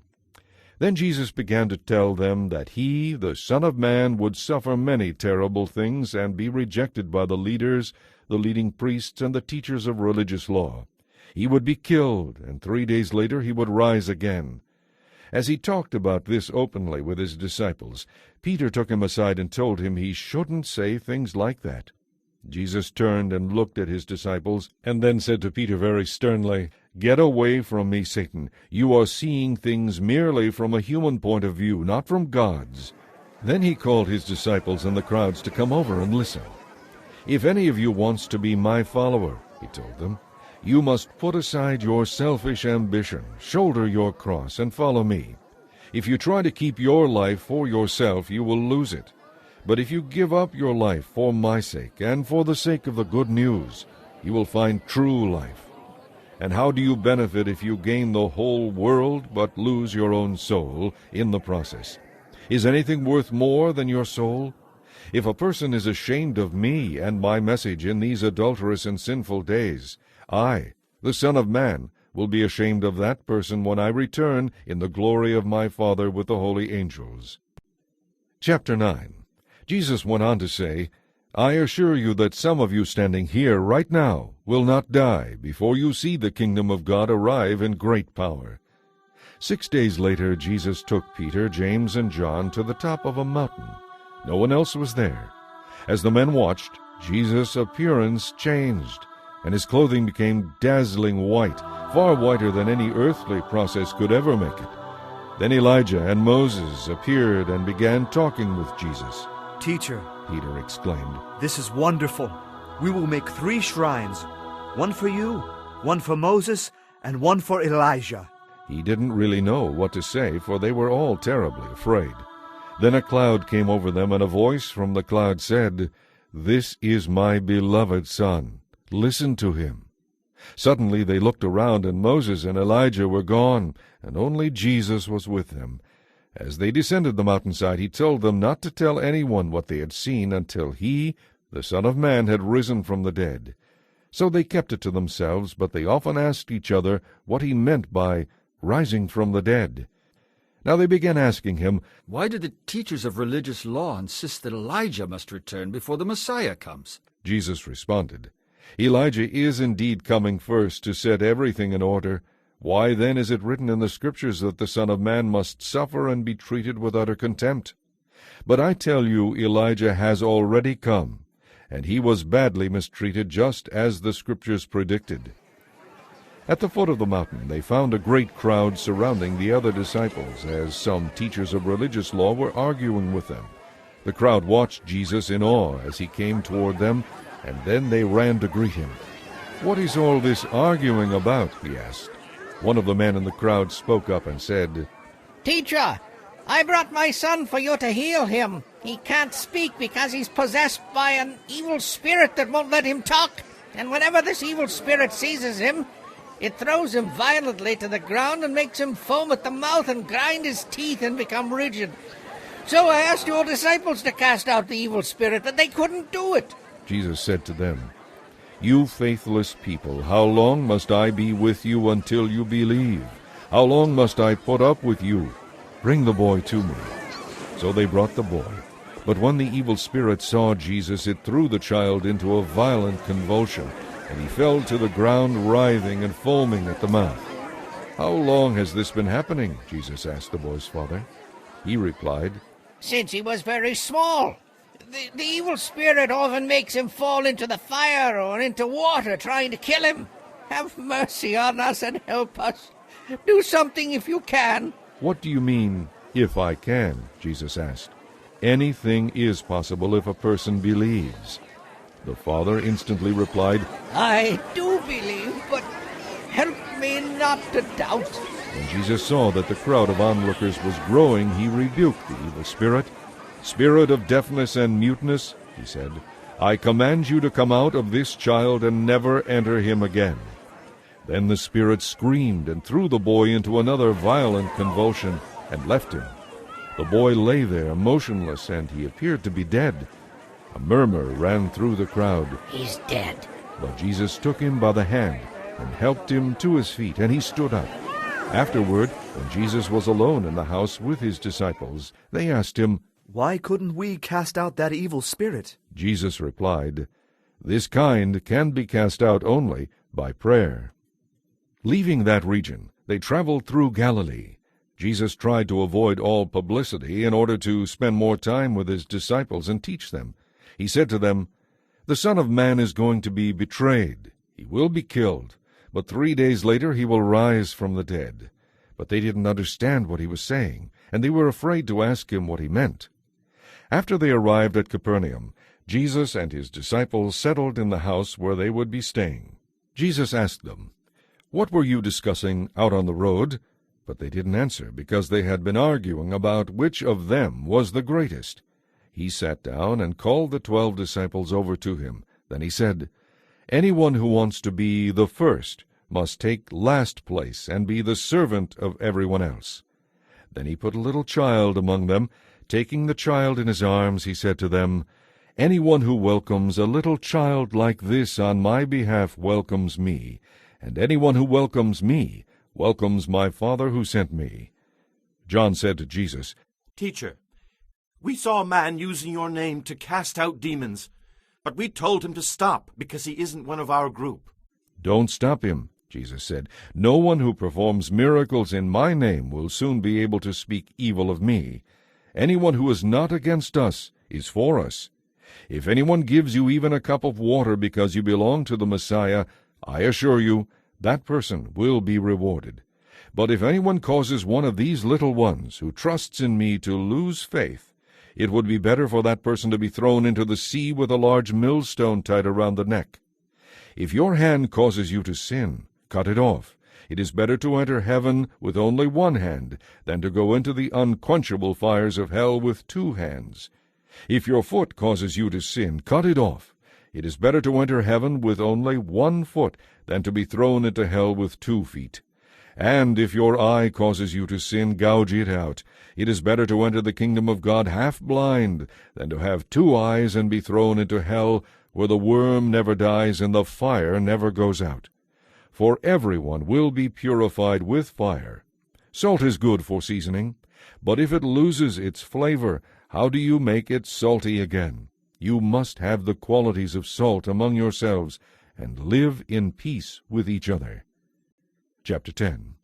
Then Jesus began to tell them that he, the Son of Man, would suffer many terrible things and be rejected by the leaders, the leading priests, and the teachers of religious law. He would be killed, and 3 days later he would rise again. As he talked about this openly with his disciples, Peter took him aside and told him he shouldn't say things like that. Jesus turned and looked at his disciples, and then said to Peter very sternly, "Get away from me, Satan. You are seeing things merely from a human point of view, not from God's." Then he called his disciples and the crowds to come over and listen. "If any of you wants to be my follower," he told them, "you must put aside your selfish ambition, shoulder your cross, and follow me. If you try to keep your life for yourself, you will lose it. But if you give up your life for my sake and for the sake of the good news, you will find true life. And how do you benefit if you gain the whole world but lose your own soul in the process? Is anything worth more than your soul? If a person is ashamed of me and my message in these adulterous and sinful days, I, the Son of Man, will be ashamed of that person when I return in the glory of my Father with the holy angels." Chapter 9. Jesus went on to say, "I assure you that some of you standing here right now will not die before you see the kingdom of God arrive in great power." 6 days later, Jesus took Peter, James, and John to the top of a mountain. No one else was there. As the men watched, Jesus' appearance changed, and his clothing became dazzling white, far whiter than any earthly process could ever make it. Then Elijah and Moses appeared and began talking with Jesus. Teacher, Peter exclaimed, this is wonderful. We will make 3 shrines, one for you, one for Moses, and one for Elijah. He didn't really know what to say, for they were all terribly afraid. Then a cloud came over them, and a voice from the cloud said, "This is my beloved Son. Listen to him." Suddenly they looked around, and Moses and Elijah were gone, and only Jesus was with them. As they descended the mountainside, he told them not to tell anyone what they had seen until he, the Son of Man, had risen from the dead. So they kept it to themselves, but they often asked each other what he meant by rising from the dead. Now they began asking him, "Why do the teachers of religious law insist that Elijah must return before the Messiah comes?" Jesus responded, "Elijah is indeed coming first to set everything in order. Why then is it written in the Scriptures that the Son of Man must suffer and be treated with utter contempt? But I tell you, Elijah has already come, and he was badly mistreated, just as the Scriptures predicted." At the foot of the mountain they found a great crowd surrounding the other disciples, as some teachers of religious law were arguing with them. The crowd watched Jesus in awe as he came toward them, and then they ran to greet him. "What is all this arguing about?" he asked. One of the men in the crowd spoke up and said, "Teacher, I brought my son for you to heal him. He can't speak because he's possessed by an evil spirit that won't let him talk. And whenever this evil spirit seizes him, it throws him violently to the ground and makes him foam at the mouth and grind his teeth and become rigid. So I asked your disciples to cast out the evil spirit, but they couldn't do it." Jesus said to them, "You faithless people, how long must I be with you until you believe? How long must I put up with you? Bring the boy to me." So they brought the boy. But when the evil spirit saw Jesus, it threw the child into a violent convulsion, and he fell to the ground, writhing and foaming at the mouth. "How long has this been happening?" Jesus asked the boy's father. He replied, "Since he was very small. The evil spirit often makes him fall into the fire or into water trying to kill him. Have mercy on us and help us. Do something if you can." "What do you mean, if I can?" Jesus asked. "Anything is possible if a person believes." The father instantly replied, "I do believe, but help me not to doubt." When Jesus saw that the crowd of onlookers was growing, he rebuked the evil spirit. "Spirit of deafness and muteness," he said, "I command you to come out of this child and never enter him again." Then the spirit screamed and threw the boy into another violent convulsion and left him. The boy lay there motionless, and he appeared to be dead. A murmur ran through the crowd. "He's dead." But Jesus took him by the hand and helped him to his feet, and he stood up. Afterward, when Jesus was alone in the house with his disciples, they asked him, "Why couldn't we cast out that evil spirit?" Jesus replied, "This kind can be cast out only by prayer." Leaving that region, they traveled through Galilee. Jesus tried to avoid all publicity in order to spend more time with his disciples and teach them. He said to them, "The Son of Man is going to be betrayed. He will be killed, but 3 days later he will rise from the dead." But they didn't understand what he was saying, and they were afraid to ask him what he meant. After they arrived at Capernaum, Jesus and his disciples settled in the house where they would be staying. Jesus asked them, "What were you discussing out on the road?" But they didn't answer, because they had been arguing about which of them was the greatest. He sat down and called the 12 disciples over to him. Then he said, "Anyone who wants to be the first must take last place and be the servant of everyone else." Then he put a little child among them. Taking the child in his arms, he said to them, "Anyone who welcomes a little child like this on my behalf welcomes me, and anyone who welcomes me welcomes my Father who sent me." John said to Jesus, "Teacher, we saw a man using your name to cast out demons, but we told him to stop because he isn't one of our group." "Don't stop him," Jesus said. "No one who performs miracles in my name will soon be able to speak evil of me. Anyone who is not against us is for us. If anyone gives you even a cup of water because you belong to the Messiah, I assure you, that person will be rewarded. But if anyone causes one of these little ones who trusts in me to lose faith, it would be better for that person to be thrown into the sea with a large millstone tied around the neck. If your hand causes you to sin, cut it off. It is better to enter heaven with only one hand than to go into the unquenchable fires of hell with 2 hands. If your foot causes you to sin, cut it off. It is better to enter heaven with only 1 foot than to be thrown into hell with 2 feet. And if your eye causes you to sin, gouge it out. It is better to enter the kingdom of God half blind than to have 2 eyes and be thrown into hell, where the worm never dies and the fire never goes out. For everyone will be purified with fire. Salt is good for seasoning, but if it loses its flavor, how do you make it salty again? You must have the qualities of salt among yourselves, and live in peace with each other. Chapter 10.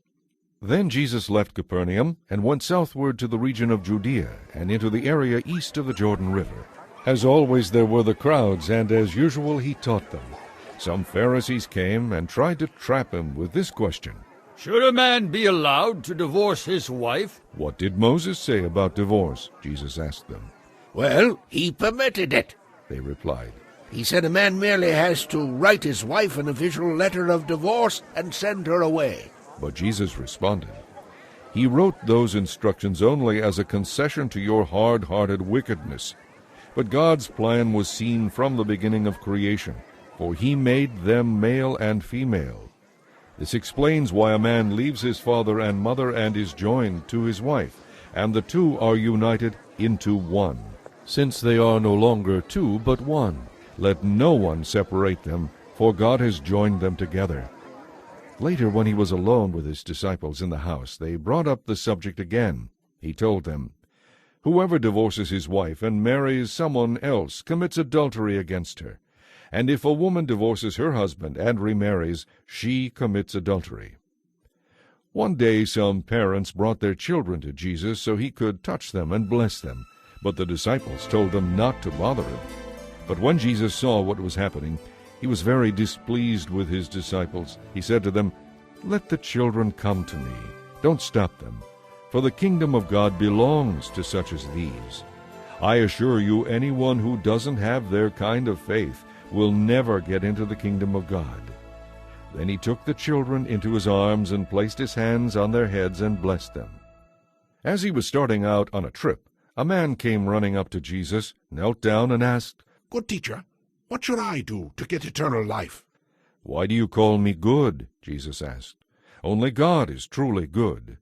Then Jesus left Capernaum and went southward to the region of Judea and into the area east of the Jordan River. As always there were the crowds, and as usual he taught them. Some Pharisees came and tried to trap him with this question: Should a man be allowed to divorce his wife? What did Moses say about divorce? Jesus asked them. Well, he permitted it, they replied. He said a man merely has to write his wife an official letter of divorce and send her away. But Jesus responded, He wrote those instructions only as a concession to your hard-hearted wickedness. But God's plan was seen from the beginning of creation, for he made them male and female. This explains why a man leaves his father and mother and is joined to his wife, and the 2 are united into one. Since they are no longer 2 but one, let no one separate them, for God has joined them together. Later, when he was alone with his disciples in the house, they brought up the subject again. He told them, Whoever divorces his wife and marries someone else commits adultery against her. And if a woman divorces her husband and remarries, she commits adultery. One day some parents brought their children to Jesus so he could touch them and bless them, but the disciples told them not to bother him. But when Jesus saw what was happening, he was very displeased with his disciples. He said to them, Let the children come to me. Don't stop them, for the kingdom of God belongs to such as these. I assure you, anyone who doesn't have their kind of faith will never get into the kingdom of God. Then he took the children into his arms and placed his hands on their heads and blessed them. As he was starting out on a trip, a man came running up to Jesus, knelt down, and asked, Good teacher, what should I do to get eternal life? Why do you call me good? Jesus asked. Only God is truly good.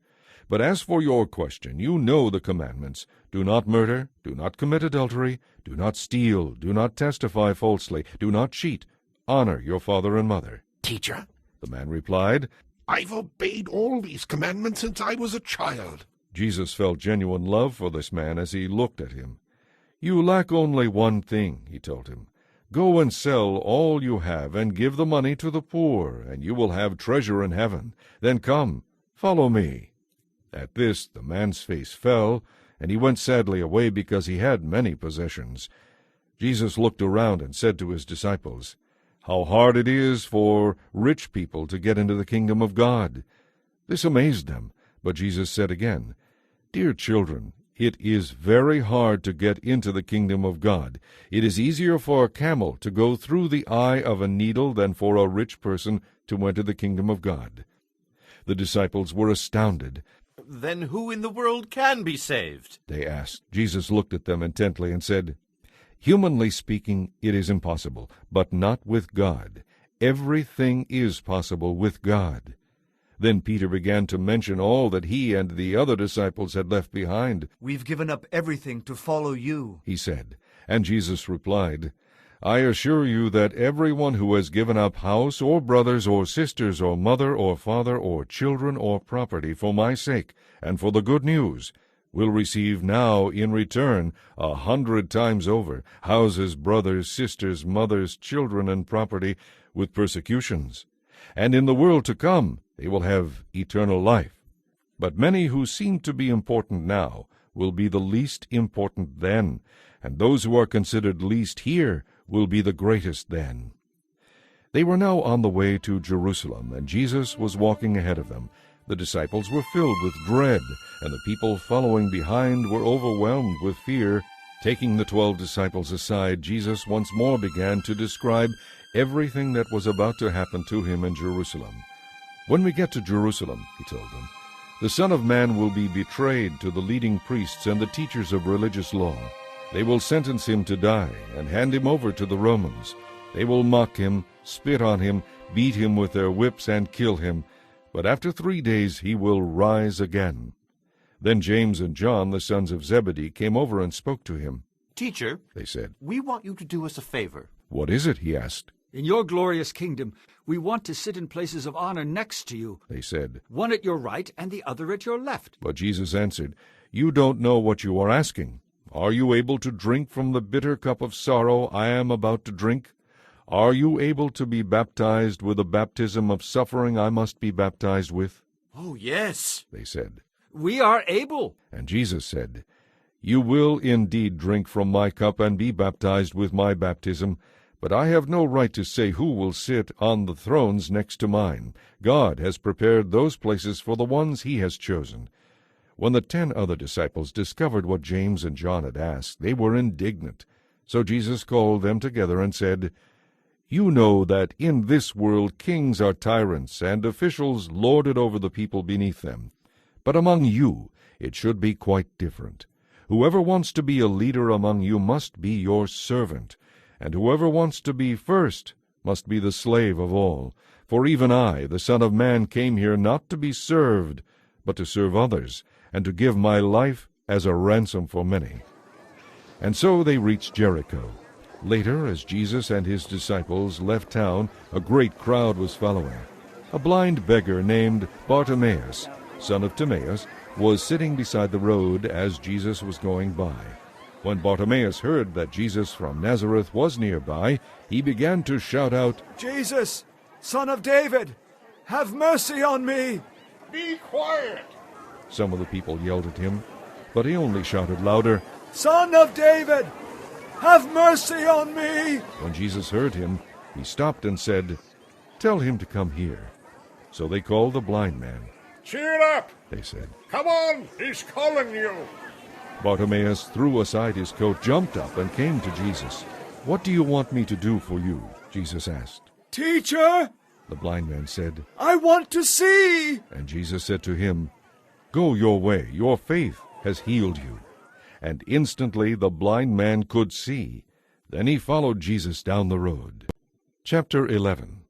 But as for your question, you know the commandments. Do not murder, do not commit adultery, do not steal, do not testify falsely, do not cheat, honor your father and mother. Teacher, the man replied, I've obeyed all these commandments since I was a child. Jesus felt genuine love for this man as he looked at him. You lack only one thing, he told him. Go and sell all you have and give the money to the poor, and you will have treasure in heaven. Then come, follow me. At this the man's face fell, and he went sadly away because he had many possessions. Jesus looked around and said to his disciples, How hard it is for rich people to get into the kingdom of God. This amazed them, but Jesus said again, Dear children, it is very hard to get into the kingdom of God. It is easier for a camel to go through the eye of a needle than for a rich person to enter the kingdom of God. The disciples were astounded. Then who in the world can be saved? They asked. Jesus looked at them intently and said, Humanly speaking, it is impossible, but not with God. Everything is possible with God. Then Peter began to mention all that he and the other disciples had left behind. We've given up everything to follow you, he said. And Jesus replied, I assure you that everyone who has given up house or brothers or sisters or mother or father or children or property for my sake and for the good news will receive now in return 100 times over houses, brothers, sisters, mothers, children, and property with persecutions. And in the world to come they will have eternal life. But many who seem to be important now will be the least important then, and those who are considered least here will be the greatest then. They were now on the way to Jerusalem, and Jesus was walking ahead of them. The disciples were filled with dread, and the people following behind were overwhelmed with fear. Taking the 12 disciples aside, Jesus once more began to describe everything that was about to happen to him in Jerusalem. "When we get to Jerusalem," he told them, "the Son of Man will be betrayed to the leading priests and the teachers of religious law. They will sentence him to die and hand him over to the Romans. They will mock him, spit on him, beat him with their whips, and kill him. But after 3 days he will rise again." Then James and John, the sons of Zebedee, came over and spoke to him. "Teacher," they said, "we want you to do us a favor." "What is it?" he asked. "In your glorious kingdom, we want to sit in places of honor next to you," they said, "one at your right and the other at your left." But Jesus answered, "You don't know what you are asking. Are you able to drink from the bitter cup of sorrow I am about to drink? Are you able to be baptized with the baptism of suffering I must be baptized with?" "Oh, yes," they said. "We are able." And Jesus said, "You will indeed drink from my cup and be baptized with my baptism, but I have no right to say who will sit on the thrones next to mine. God has prepared those places for the ones he has chosen." When the 10 other disciples discovered what James and John had asked, they were indignant. So Jesus called them together and said, "You know that in this world kings are tyrants, and officials lord it over the people beneath them. But among you it should be quite different. Whoever wants to be a leader among you must be your servant, and whoever wants to be first must be the slave of all. For even I, the Son of Man, came here not to be served, but to serve others, and to give my life as a ransom for many." And so they reached Jericho. Later, as Jesus and his disciples left town, a great crowd was following. A blind beggar named Bartimaeus, son of Timaeus, was sitting beside the road as Jesus was going by. When Bartimaeus heard that Jesus from Nazareth was nearby, he began to shout out, "Jesus, Son of David, have mercy on me!" "Be quiet!" Some of the people yelled at him, but he only shouted louder, "Son of David, have mercy on me!" When Jesus heard him, he stopped and said, "Tell him to come here." So they called the blind man. "Cheer up," they said. "Come on, he's calling you." Bartimaeus threw aside his coat, jumped up, and came to Jesus. "What do you want me to do for you?" Jesus asked. "Teacher," the blind man said, "I want to see." And Jesus said to him, "Go your way, your faith has healed you." And instantly the blind man could see. Then he followed Jesus down the road. Chapter 11.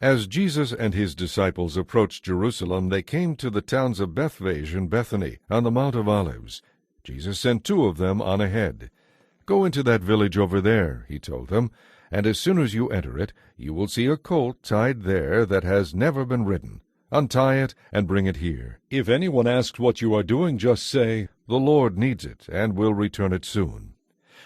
As Jesus and his disciples approached Jerusalem, they came to the towns of Bethphage and Bethany on the Mount of Olives. Jesus sent 2 of them on ahead. "Go into that village over there," he told them, "and as soon as you enter it, you will see a colt tied there that has never been ridden. Untie it and bring it here. If anyone asks what you are doing, just say, 'The Lord needs it, and will return it soon.'"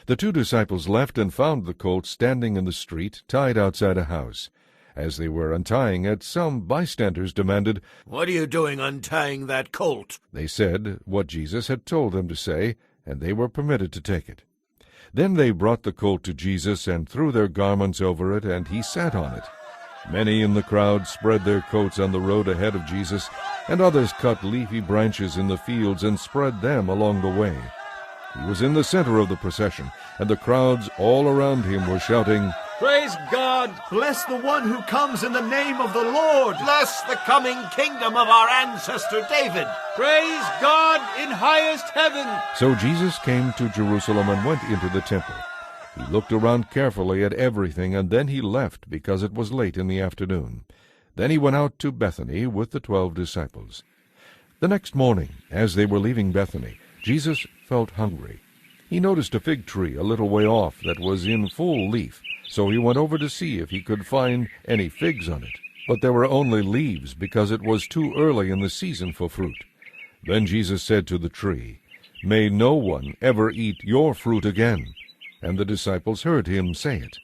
The 2 disciples left and found the colt standing in the street, tied outside a house. As they were untying it, some bystanders demanded, "What are you doing untying that colt?" They said what Jesus had told them to say, and they were permitted to take it. Then they brought the colt to Jesus and threw their garments over it, and he sat on it. Many in the crowd spread their coats on the road ahead of Jesus, and others cut leafy branches in the fields and spread them along the way. He was in the center of the procession, and the crowds all around him were shouting, "Praise God! Bless the one who comes in the name of the Lord! Bless the coming kingdom of our ancestor David! Praise God in highest heaven!" So Jesus came to Jerusalem and went into the temple. He looked around carefully at everything, and then he left because it was late in the afternoon. Then he went out to Bethany with the 12 disciples. The next morning, as they were leaving Bethany, Jesus felt hungry. He noticed a fig tree a little way off that was in full leaf, so he went over to see if he could find any figs on it. But there were only leaves because it was too early in the season for fruit. Then Jesus said to the tree, "May no one ever eat your fruit again." And the disciples heard him say it.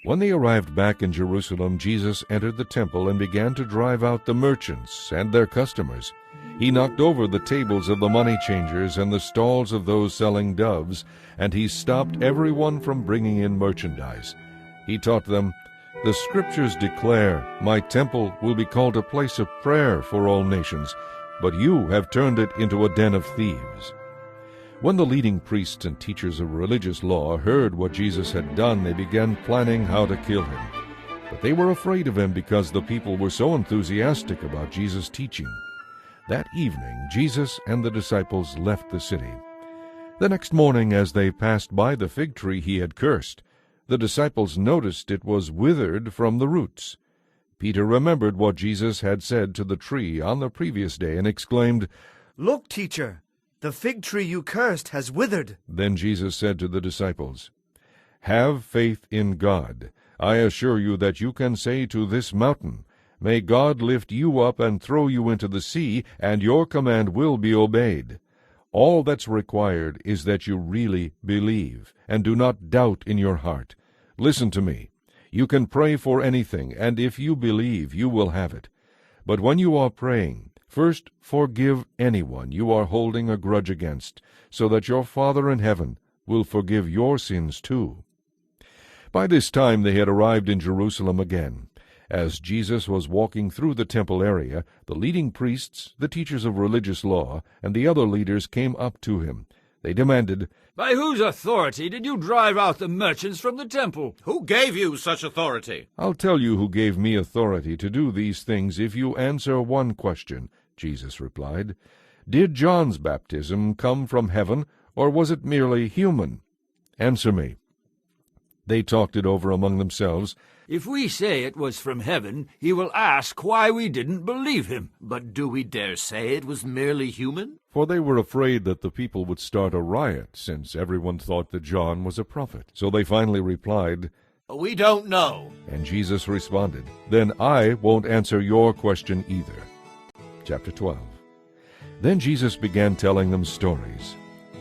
When they arrived back in Jerusalem, Jesus entered the temple and began to drive out the merchants and their customers. He knocked over the tables of the money changers and the stalls of those selling doves, and he stopped everyone from bringing in merchandise. He taught them, The Scriptures declare, My temple will be called a place of prayer for all nations, but you have turned it into a den of thieves. When the leading priests and teachers of religious law heard what Jesus had done, they began planning how to kill him. But they were afraid of him because the people were so enthusiastic about Jesus' teaching. That evening, Jesus and the disciples left the city. The next morning, as they passed by the fig tree he had cursed, the disciples noticed it was withered from the roots. Peter remembered what Jesus had said to the tree on the previous day and exclaimed, "Look, teacher, the fig tree you cursed has withered." Then Jesus said to the disciples, "Have faith in God. I assure you that you can say to this mountain, 'May God lift you up and throw you into the sea,' and your command will be obeyed. All that's required is that you really believe, and do not doubt in your heart. Listen to me. You can pray for anything, and if you believe, you will have it. But when you are praying, first forgive anyone you are holding a grudge against, so that your Father in heaven will forgive your sins too." By this time they had arrived in Jerusalem again. As Jesus was walking through the temple area, the leading priests, the teachers of religious law, and the other leaders came up to him. They demanded, "By whose authority did you drive out the merchants from the temple?" Who gave you such authority? "I'll tell you who gave me authority to do these things if you answer one question," Jesus replied. "Did John's baptism come from heaven, or was it merely human? Answer me." They talked it over among themselves. "If we say it was from heaven, he will ask why we didn't believe him." But do we dare say it was merely human? For they were afraid that the people would start a riot, since everyone thought that John was a prophet. So they finally replied, "We don't know." And Jesus responded, "Then I won't answer your question either." Chapter 12. Then Jesus began telling them stories.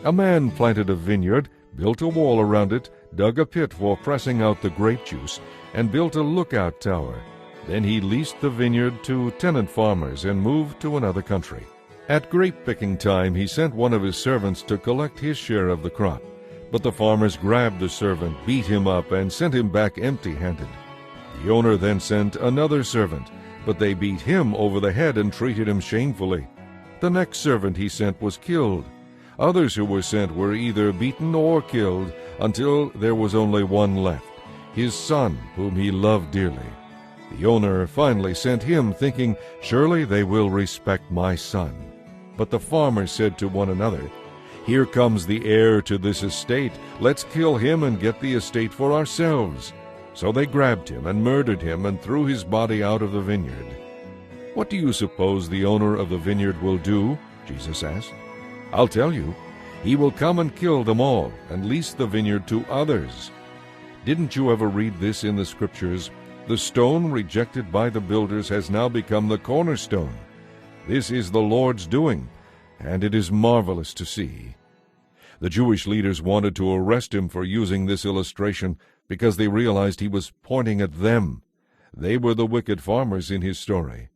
A man planted a vineyard, built a wall around it, dug a pit for pressing out the grape juice, and built a lookout tower. Then he leased the vineyard to tenant farmers and moved to another country. At grape-picking time he sent one of his servants to collect his share of the crop. But the farmers grabbed the servant, beat him up, and sent him back empty-handed. The owner then sent another servant, but they beat him over the head and treated him shamefully. The next servant he sent was killed. Others who were sent were either beaten or killed, until there was only one left, his son, whom he loved dearly. The owner finally sent him, thinking, "Surely they will respect my son." But the farmers said to one another, "Here comes the heir to this estate. Let's kill him and get the estate for ourselves." So they grabbed him and murdered him and threw his body out of the vineyard. "What do you suppose the owner of the vineyard will do?" Jesus asked. "I'll tell you. He will come and kill them all and lease the vineyard to others. Didn't you ever read this in the Scriptures? The stone rejected by the builders has now become the cornerstone. This is the Lord's doing, and it is marvelous to see." The Jewish leaders wanted to arrest him for using this illustration because they realized he was pointing at them. They were the wicked farmers in his story.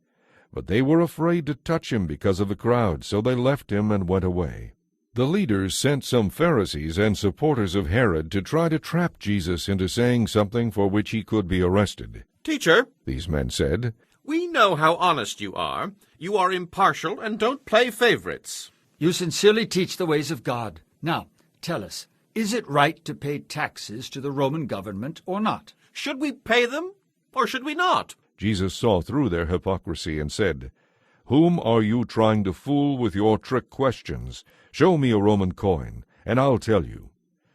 But they were afraid to touch him because of the crowd, so they left him and went away. The leaders sent some Pharisees and supporters of Herod to try to trap Jesus into saying something for which he could be arrested. "Teacher," these men said, "we know how honest you are. You are impartial and don't play favorites. You sincerely teach the ways of God. Now, tell us, is it right to pay taxes to the Roman government or not?" Should we pay them, or should we not? Jesus saw through their hypocrisy and said, "Whom are you trying to fool with your trick questions? Show me a Roman coin, and I'll tell you."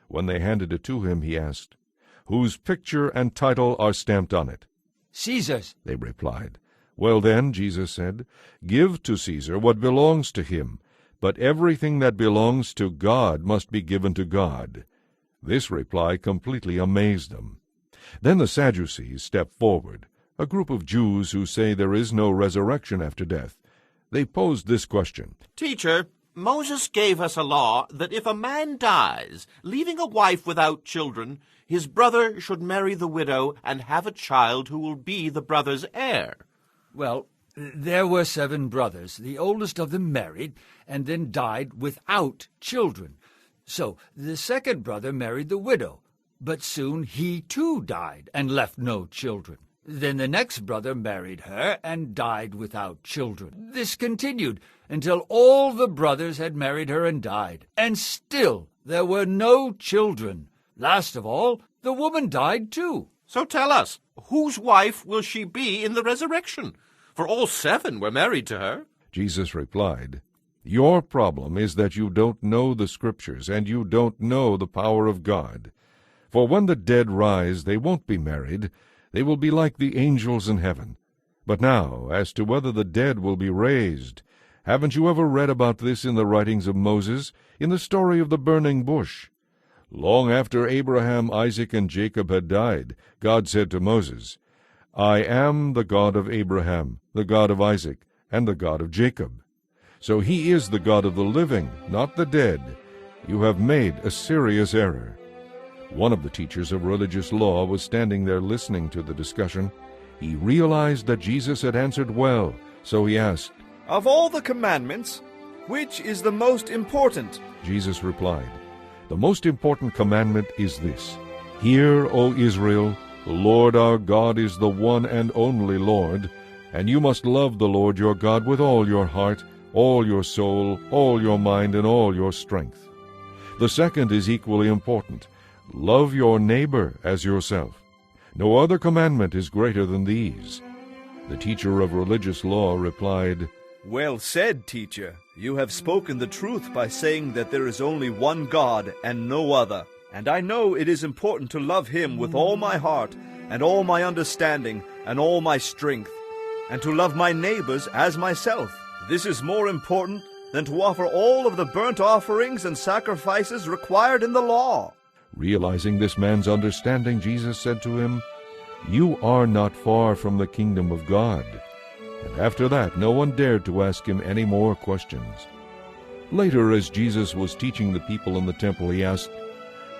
When they handed it to him, he asked, "Whose picture and title are stamped on it?" "Caesar's," they replied. "Well then," Jesus said, "give to Caesar what belongs to him, but everything that belongs to God must be given to God." This reply completely amazed them. Then the Sadducees stepped forward, a group of Jews who say there is no resurrection after death. They posed this question. "Teacher, Moses gave us a law that if a man dies, leaving a wife without children, his brother should marry the widow and have a child who will be the brother's heir." Well, there were 7 brothers. The oldest of them married, and then died without children. So the second brother married the widow. But soon he too died and left no children. Then the next brother married her and died without children. This continued until all the brothers had married her and died, and still there were no children. Last of all, the woman died too. So tell us, whose wife will she be in the resurrection? For all 7 were married to her. Jesus replied, "Your problem is that you don't know the Scriptures, and you don't know the power of God. For when the dead rise, they won't be married. They will be like the angels in heaven. But now, as to whether the dead will be raised, haven't you ever read about this in the writings of Moses, in the story of the burning bush? Long after Abraham, Isaac, and Jacob had died, God said to Moses, 'I am the God of Abraham, the God of Isaac, and the God of Jacob.' So he is the God of the living, not the dead. You have made a serious error." One of the teachers of religious law was standing there listening to the discussion. He realized that Jesus had answered well, so he asked, "Of all the commandments, which is the most important?" Jesus replied, "The most important commandment is this: Hear, O Israel, the Lord our God is the one and only Lord, and you must love the Lord your God with all your heart, all your soul, all your mind, and all your strength. The second is equally important: Love your neighbor as yourself. No other commandment is greater than these." The teacher of religious law replied, "Well said, teacher. You have spoken the truth by saying that there is only one God and no other. And I know it is important to love him with all my heart and all my understanding and all my strength, and to love my neighbors as myself. This is more important than to offer all of the burnt offerings and sacrifices required in the law." Realizing this man's understanding, Jesus said to him, "You are not far from the kingdom of God." And after that, no one dared to ask him any more questions. Later, as Jesus was teaching the people in the temple, he asked,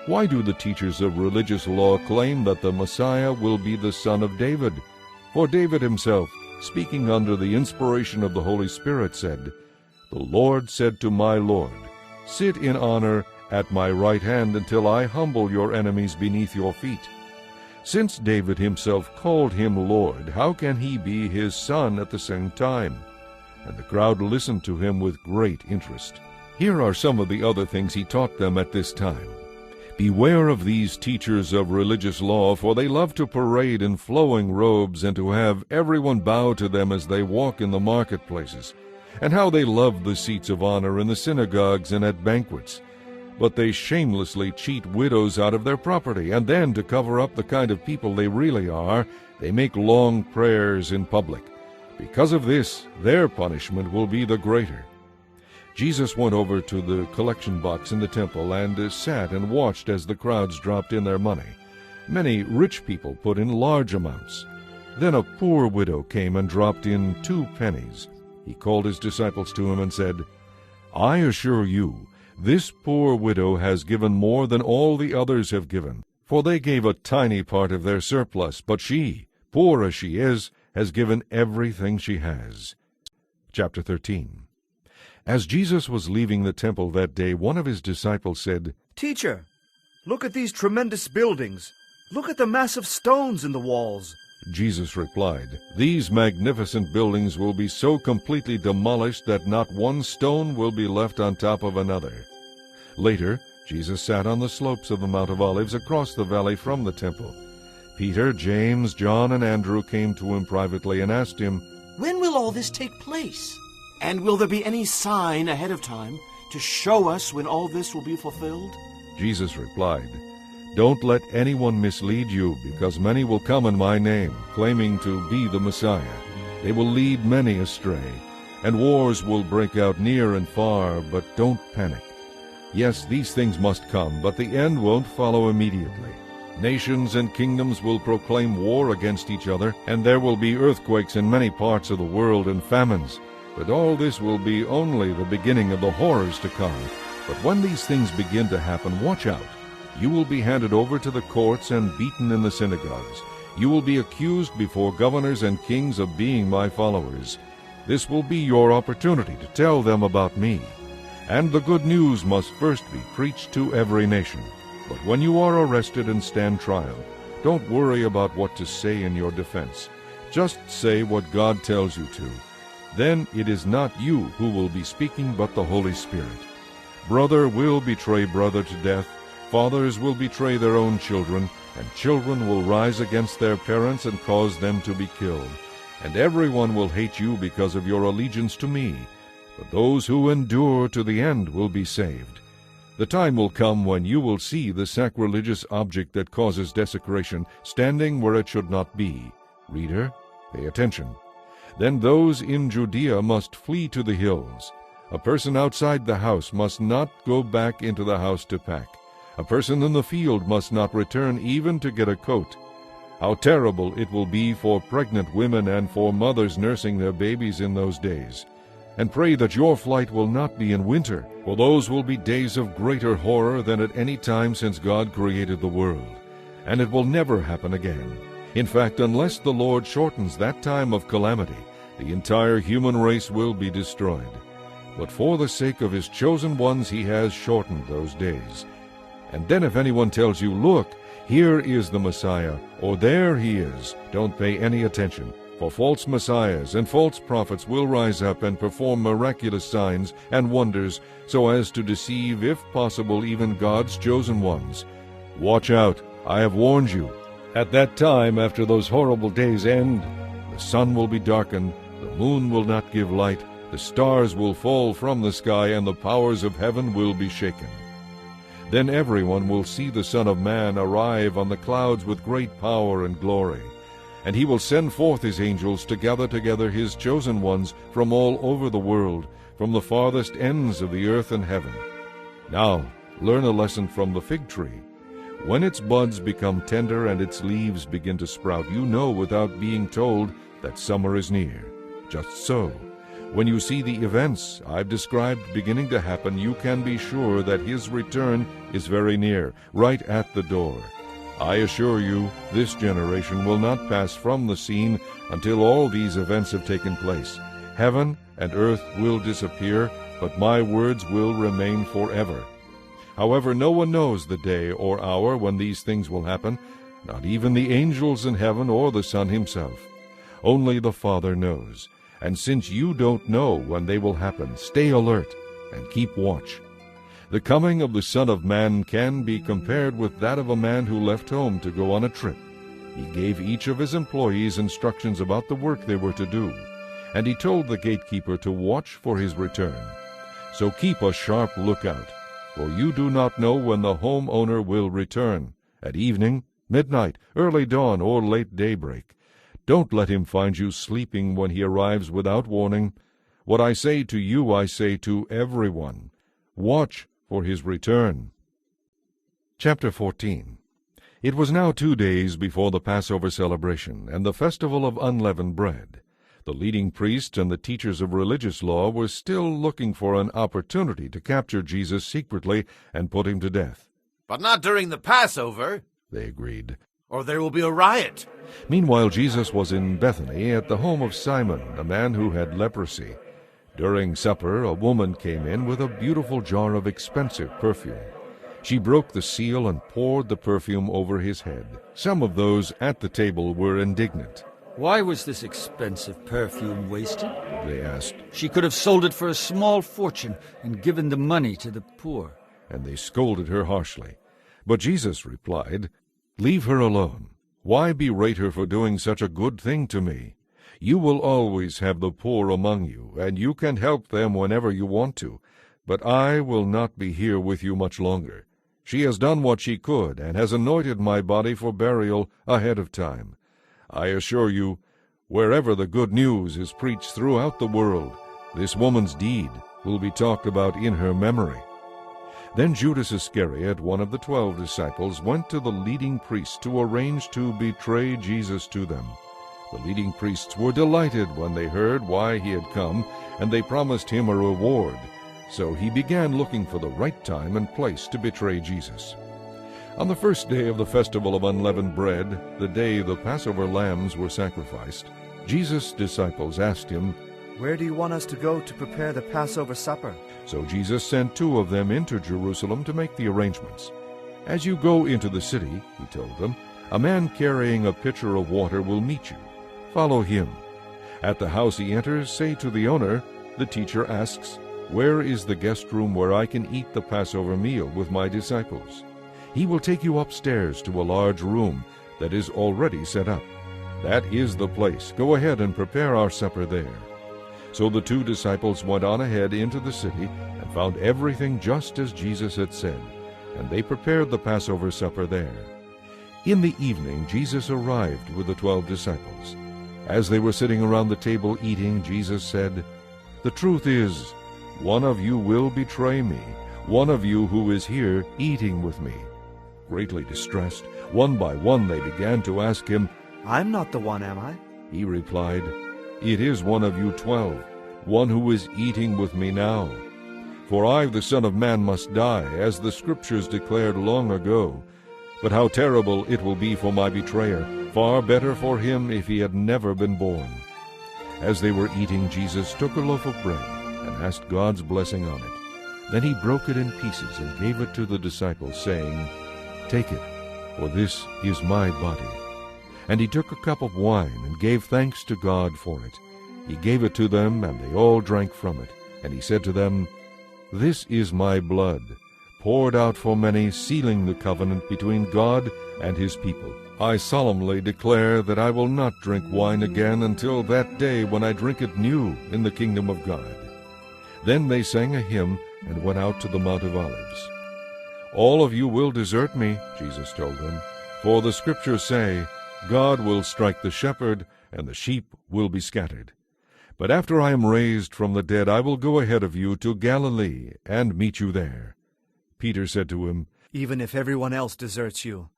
"Why do the teachers of religious law claim that the Messiah will be the son of David? For David himself, speaking under the inspiration of the Holy Spirit, said, 'The Lord said to my Lord, Sit in honor at my right hand until I humble your enemies beneath your feet.' Since David himself called him Lord, how can he be his son at the same time?" And the crowd listened to him with great interest. Here are some of the other things he taught them at this time. "Beware of these teachers of religious law, for they love to parade in flowing robes and to have everyone bow to them as they walk in the marketplaces, and how they love the seats of honor in the synagogues and at banquets. But they shamelessly cheat widows out of their property, and then, to cover up the kind of people they really are, they make long prayers in public. Because of this, their punishment will be the greater." Jesus went over to the collection box in the temple and sat and watched as the crowds dropped in their money. Many rich people put in large amounts. Then a poor widow came and dropped in 2 pennies. He called his disciples to him and said, "I assure you, this poor widow has given more than all the others have given, for they gave a tiny part of their surplus, but she, poor as she is, has given everything she has." Chapter 13. As Jesus was leaving the temple that day, one of his disciples said, "Teacher, look at these tremendous buildings. Look at the massive stones in the walls." Jesus replied, "These magnificent buildings will be so completely demolished that not one stone will be left on top of another." Later, Jesus sat on the slopes of the Mount of Olives across the valley from the temple. Peter, James, John, and Andrew came to him privately and asked him, "When will all this take place? And will there be any sign ahead of time to show us when all this will be fulfilled?" Jesus replied, "Don't let anyone mislead you, because many will come in my name, claiming to be the Messiah. They will lead many astray, and wars will break out near and far, but don't panic. Yes, these things must come, but the end won't follow immediately. Nations and kingdoms will proclaim war against each other, and there will be earthquakes in many parts of the world and famines. But all this will be only the beginning of the horrors to come. But when these things begin to happen, watch out. You will be handed over to the courts and beaten in the synagogues. You will be accused before governors and kings of being my followers. This will be your opportunity to tell them about me. And the good news must first be preached to every nation. But when you are arrested and stand trial, don't worry about what to say in your defense. Just say what God tells you to. Then it is not you who will be speaking, but the Holy Spirit. Brother will betray brother to death, fathers will betray their own children, and children will rise against their parents and cause them to be killed. And everyone will hate you because of your allegiance to me. But those who endure to the end will be saved. The time will come when you will see the sacrilegious object that causes desecration standing where it should not be. Reader, pay attention. Then those in Judea must flee to the hills. A person outside the house must not go back into the house to pack. A person in the field must not return even to get a coat. How terrible it will be for pregnant women and for mothers nursing their babies in those days. And pray that your flight will not be in winter, for those will be days of greater horror than at any time since God created the world. And it will never happen again. In fact, unless the Lord shortens that time of calamity, the entire human race will be destroyed. But for the sake of his chosen ones he has shortened those days. And then if anyone tells you, "Look, here is the Messiah," or "There he is," don't pay any attention. For false messiahs and false prophets will rise up and perform miraculous signs and wonders so as to deceive, if possible, even God's chosen ones. Watch out, I have warned you. At that time, after those horrible days end, the sun will be darkened, the moon will not give light, the stars will fall from the sky, and the powers of heaven will be shaken. Then everyone will see the Son of Man arrive on the clouds with great power and glory. And he will send forth his angels to gather together his chosen ones from all over the world, from the farthest ends of the earth and heaven. Now, learn a lesson from the fig tree. When its buds become tender and its leaves begin to sprout, you know without being told that summer is near. Just so, when you see the events I've described beginning to happen, you can be sure that his return is very near, right at the door. I assure you, this generation will not pass from the scene until all these events have taken place. Heaven and earth will disappear, but my words will remain forever. However, no one knows the day or hour when these things will happen, not even the angels in heaven or the Son himself. Only the Father knows. And since you don't know when they will happen, stay alert and keep watch. The coming of the Son of Man can be compared with that of a man who left home to go on a trip. He gave each of his employees instructions about the work they were to do, and he told the gatekeeper to watch for his return. So keep a sharp lookout, for you do not know when the homeowner will return, at evening, midnight, early dawn, or late daybreak. Don't let him find you sleeping when he arrives without warning. What I say to you, I say to everyone. Watch for his return. Chapter 14. It was now 2 days before the Passover celebration and the festival of unleavened bread. The leading priests and the teachers of religious law were still looking for an opportunity to capture Jesus secretly and put him to death. But not during the Passover, they agreed, or there will be a riot. Meanwhile, Jesus was in Bethany at the home of Simon, a man who had leprosy. During supper, a woman came in with a beautiful jar of expensive perfume. She broke the seal and poured the perfume over his head. Some of those at the table were indignant. "Why was this expensive perfume wasted?" they asked. "She could have sold it for a small fortune and given the money to the poor." And they scolded her harshly. But Jesus replied, "Leave her alone. Why berate her for doing such a good thing to me? You will always have the poor among you, and you can help them whenever you want to. But I will not be here with you much longer. She has done what she could, and has anointed my body for burial ahead of time. I assure you, wherever the good news is preached throughout the world, this woman's deed will be talked about in her memory." Then Judas Iscariot, one of the 12 disciples, went to the leading priests to arrange to betray Jesus to them. The leading priests were delighted when they heard why he had come, and they promised him a reward. So he began looking for the right time and place to betray Jesus. On the first day of the festival of unleavened bread, the day the Passover lambs were sacrificed, Jesus' disciples asked him, "Where do you want us to go to prepare the Passover supper?" So Jesus sent 2 of them into Jerusalem to make the arrangements. "As you go into the city," he told them, "a man carrying a pitcher of water will meet you. Follow him. At the house he enters, say to the owner, 'The teacher asks, where is the guest room where I can eat the Passover meal with my disciples?' He will take you upstairs to a large room that is already set up. That is the place. Go ahead and prepare our supper there." So the 2 disciples went on ahead into the city and found everything just as Jesus had said, and they prepared the Passover supper there. In the evening Jesus arrived with the 12 disciples. As they were sitting around the table eating, Jesus said, "The truth is, one of you will betray me, one of you who is here eating with me." Greatly distressed, one by one they began to ask him, "I'm not the one, am I?" He replied, "It is one of you 12, one who is eating with me now. For I, the Son of Man, must die, as the Scriptures declared long ago. But how terrible it will be for my betrayer! Far better for him if he had never been born." As they were eating, Jesus took a loaf of bread and asked God's blessing on it. Then he broke it in pieces and gave it to the disciples, saying, "Take it, for this is my body." And he took a cup of wine and gave thanks to God for it. He gave it to them, and they all drank from it. And he said to them, "This is my blood, poured out for many, sealing the covenant between God and his people. I solemnly declare that I will not drink wine again until that day when I drink it new in the kingdom of God." Then they sang a hymn and went out to the Mount of Olives. "All of you will desert me," Jesus told them, "for the Scriptures say, 'God will strike the shepherd, and the sheep will be scattered.' But after I am raised from the dead, I will go ahead of you to Galilee and meet you there." Peter said to him, "Even if everyone else deserts you,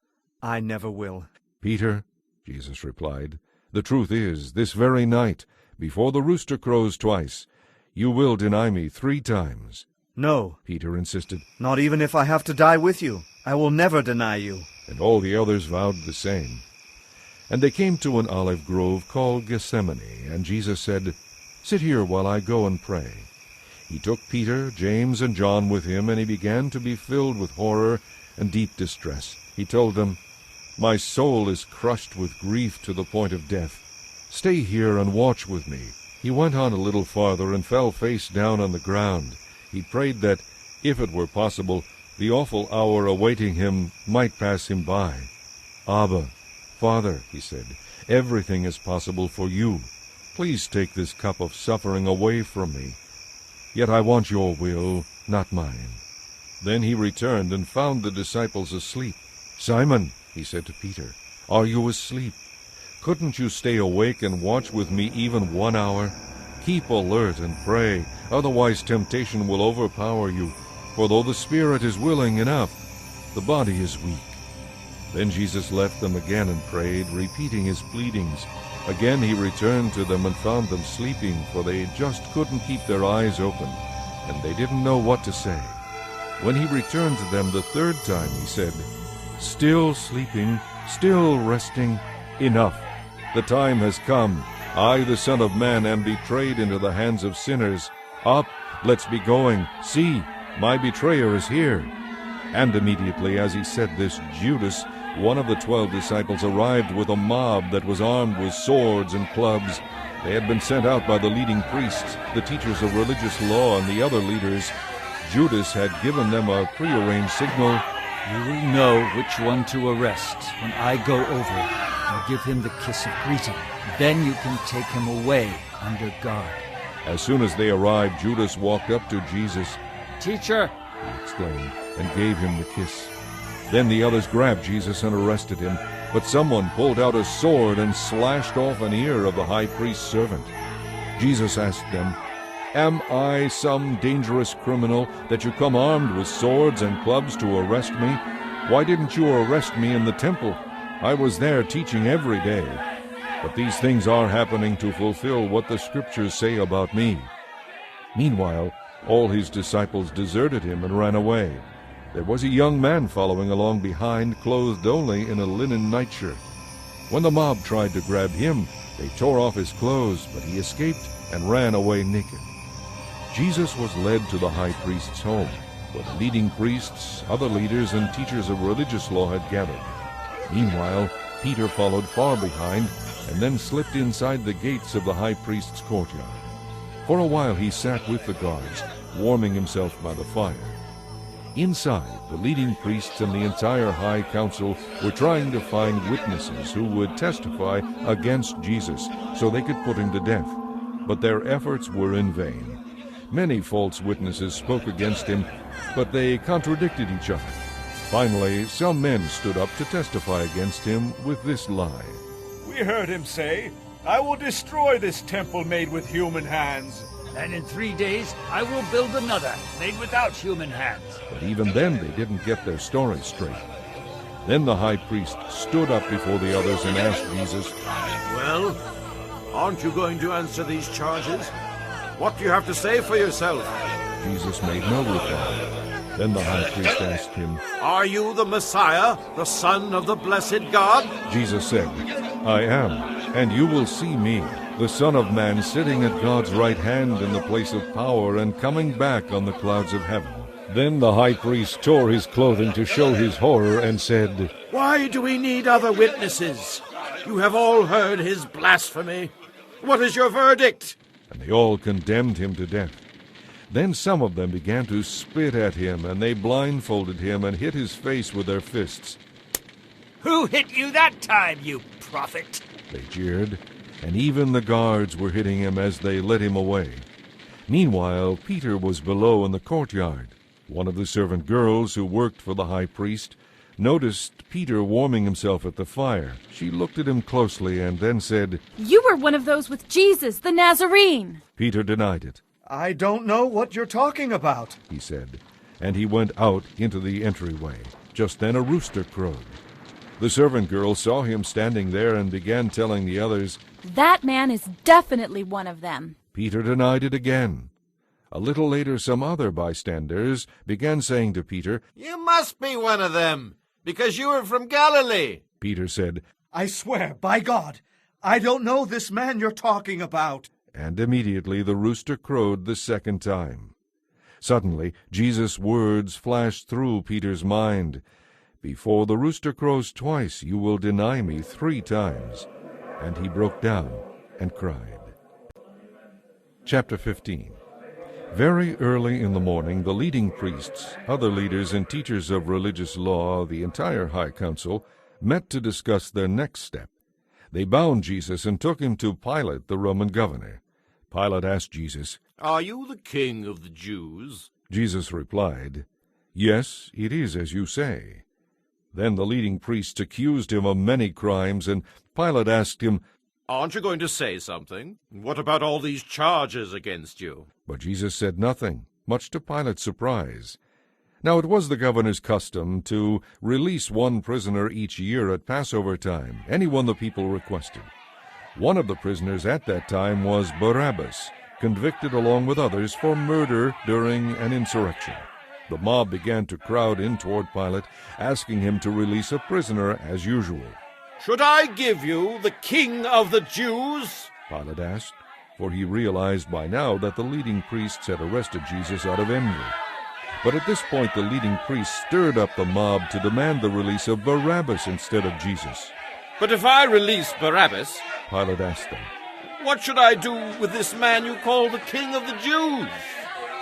I never will." "Peter," Jesus replied, "the truth is, this very night, before the rooster crows twice, you will deny me 3 times. "No," Peter insisted. "Not even if I have to die with you. I will never deny you." And all the others vowed the same. And they came to an olive grove called Gethsemane, and Jesus said, "Sit here while I go and pray." He took Peter, James, and John with him, and he began to be filled with horror and deep distress. He told them, "My soul is crushed with grief to the point of death. Stay here and watch with me." He went on a little farther and fell face down on the ground. He prayed that, if it were possible, the awful hour awaiting him might pass him by. "Abba, Father," he said, "everything is possible for you. Please take this cup of suffering away from me. Yet I want your will, not mine." Then he returned and found the disciples asleep. "Simon," he said to Peter, "are you asleep? Couldn't you stay awake and watch with me even 1 hour? Keep alert and pray, otherwise temptation will overpower you. For though the spirit is willing enough, the body is weak." Then Jesus left them again and prayed, repeating his pleadings. Again he returned to them and found them sleeping, for they just couldn't keep their eyes open, and they didn't know what to say. When he returned to them the 3rd time, he said, "Still sleeping, still resting? Enough! The time has come. I, the Son of Man, am betrayed into the hands of sinners. Up, let's be going. See, my betrayer is here." And immediately as he said this, Judas, one of the 12 disciples, arrived with a mob that was armed with swords and clubs. They had been sent out by the leading priests, the teachers of religious law, and the other leaders. Judas had given them a prearranged signal. "You will know which one to arrest when I go over and give him the kiss of greeting. Then you can take him away under guard." As soon as they arrived, Judas walked up to Jesus. "Teacher," he exclaimed, and gave him the kiss. Then the others grabbed Jesus and arrested him, but someone pulled out a sword and slashed off an ear of the high priest's servant. Jesus asked them, "Am I some dangerous criminal that you come armed with swords and clubs to arrest me? Why didn't you arrest me in the temple? I was there teaching every day. But these things are happening to fulfill what the Scriptures say about me." Meanwhile, all his disciples deserted him and ran away. There was a young man following along behind, clothed only in a linen nightshirt. When the mob tried to grab him, they tore off his clothes, but he escaped and ran away naked. Jesus was led to the high priest's home. for the leading priests, other leaders, and teachers of religious law had gathered. Meanwhile, Peter followed far behind and then slipped inside the gates of the high priest's courtyard. For a while he sat with the guards, warming himself by the fire. Inside, the leading priests and the entire high council were trying to find witnesses who would testify against Jesus so they could put him to death. But their efforts were in vain. Many false witnesses spoke against him, but they contradicted each other. Finally, some men stood up to testify against him with this lie. We heard him say, "I will destroy this temple made with human hands. And in 3 days I will build another, made without human hands." But even then they didn't get their story straight. Then the high priest stood up before the others and asked Jesus, Well, aren't you going to answer these charges? What do you have to say for yourself? Jesus made no reply. Then the high priest asked him, Are you the Messiah, the Son of the blessed God? Jesus said, I am, and you will see me, the Son of Man, sitting at God's right hand in the place of power and coming back on the clouds of heaven. Then the high priest tore his clothing to show his horror and said, Why do we need other witnesses? You have all heard his blasphemy. What is your verdict? And they all condemned him to death. Then some of them began to spit at him, and they blindfolded him and hit his face with their fists. Who hit you that time, you prophet? They jeered, and even the guards were hitting him as they led him away. Meanwhile, Peter was below in the courtyard. One of the servant girls who worked for the high priest noticed Peter warming himself at the fire. She looked at him closely and then said, You were one of those with Jesus, the Nazarene. Peter denied it. I don't know what you're talking about, he said, and he went out into the entryway. Just then a rooster crowed. The servant girl saw him standing there and began telling the others, That man is definitely one of them. Peter denied it again. A little later, some other bystanders began saying to Peter, You must be one of them, because you are from Galilee. Peter said, I swear, by God, I don't know this man you're talking about. And immediately the rooster crowed the second time. Suddenly, Jesus' words flashed through Peter's mind. Before the rooster crows twice, you will deny me 3 times. And he broke down and cried. Chapter 15. Very early in the morning, the leading priests, other leaders and teachers of religious law, the entire high council, met to discuss their next step. They bound Jesus and took him to Pilate, the Roman governor. Pilate asked Jesus, Are you the king of the Jews? Jesus replied, Yes, it is as you say. Then the leading priests accused him of many crimes, and Pilate asked him, Aren't you going to say something? What about all these charges against you? But Jesus said nothing, much to Pilate's surprise. Now it was the governor's custom to release one prisoner each year at Passover time, anyone the people requested. One of the prisoners at that time was Barabbas, convicted along with others for murder during an insurrection. The mob began to crowd in toward Pilate, asking him to release a prisoner as usual. Should I give you the king of the Jews? Pilate asked, for he realized by now that the leading priests had arrested Jesus out of envy. But at this point the leading priests stirred up the mob to demand the release of Barabbas instead of Jesus. But if I release Barabbas, Pilate asked them, what should I do with this man you call the king of the Jews?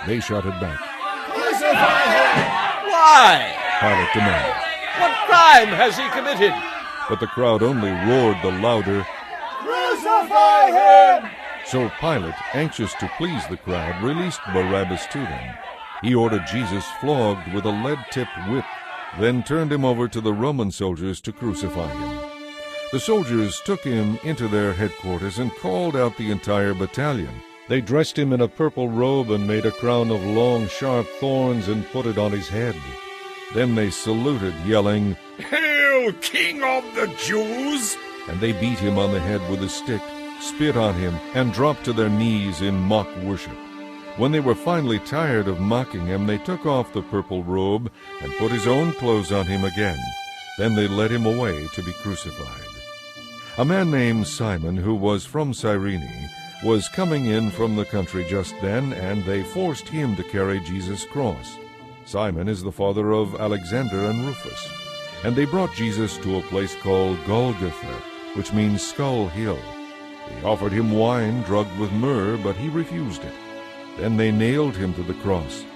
They shouted back, Crucify him! Why? Pilate demanded. What crime has he committed? But the crowd only roared the louder, Crucify him! So Pilate, anxious to please the crowd, released Barabbas to them. He ordered Jesus flogged with a lead-tipped whip, then turned him over to the Roman soldiers to crucify him. The soldiers took him into their headquarters and called out the entire battalion. They dressed him in a purple robe and made a crown of long, sharp thorns and put it on his head. Then they saluted, yelling, Hail, King of the Jews! And they beat him on the head with a stick, spit on him, and dropped to their knees in mock worship. When they were finally tired of mocking him, they took off the purple robe and put his own clothes on him again. Then they led him away to be crucified. A man named Simon, who was from Cyrene, was coming in from the country just then, and they forced him to carry Jesus' cross. Simon is the father of Alexander and Rufus. And they brought Jesus to a place called Golgotha, which means Skull Hill. They offered him wine drugged with myrrh, but he refused it. Then they nailed him to the cross.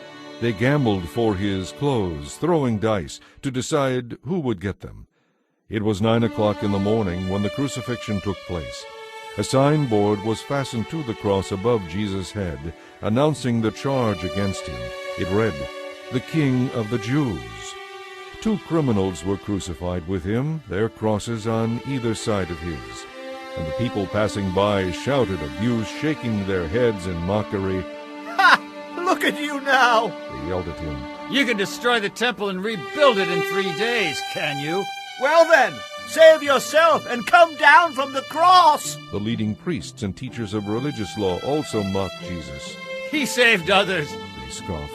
They gambled for his clothes, throwing dice to decide who would get them. It was 9 o'clock in the morning when the crucifixion took place. A signboard was fastened to the cross above Jesus' head, announcing the charge against him. It read, "The King of the Jews." 2 criminals were crucified with him, their crosses on either side of his. And the people passing by shouted abuse, shaking their heads in mockery. "Ha! Look at you now!" They yelled at him. "You can destroy the temple and rebuild it in 3 days, can you?" "Well then, save yourself and come down from the cross!" The leading priests and teachers of religious law also mocked Jesus. "He saved others," they scoffed,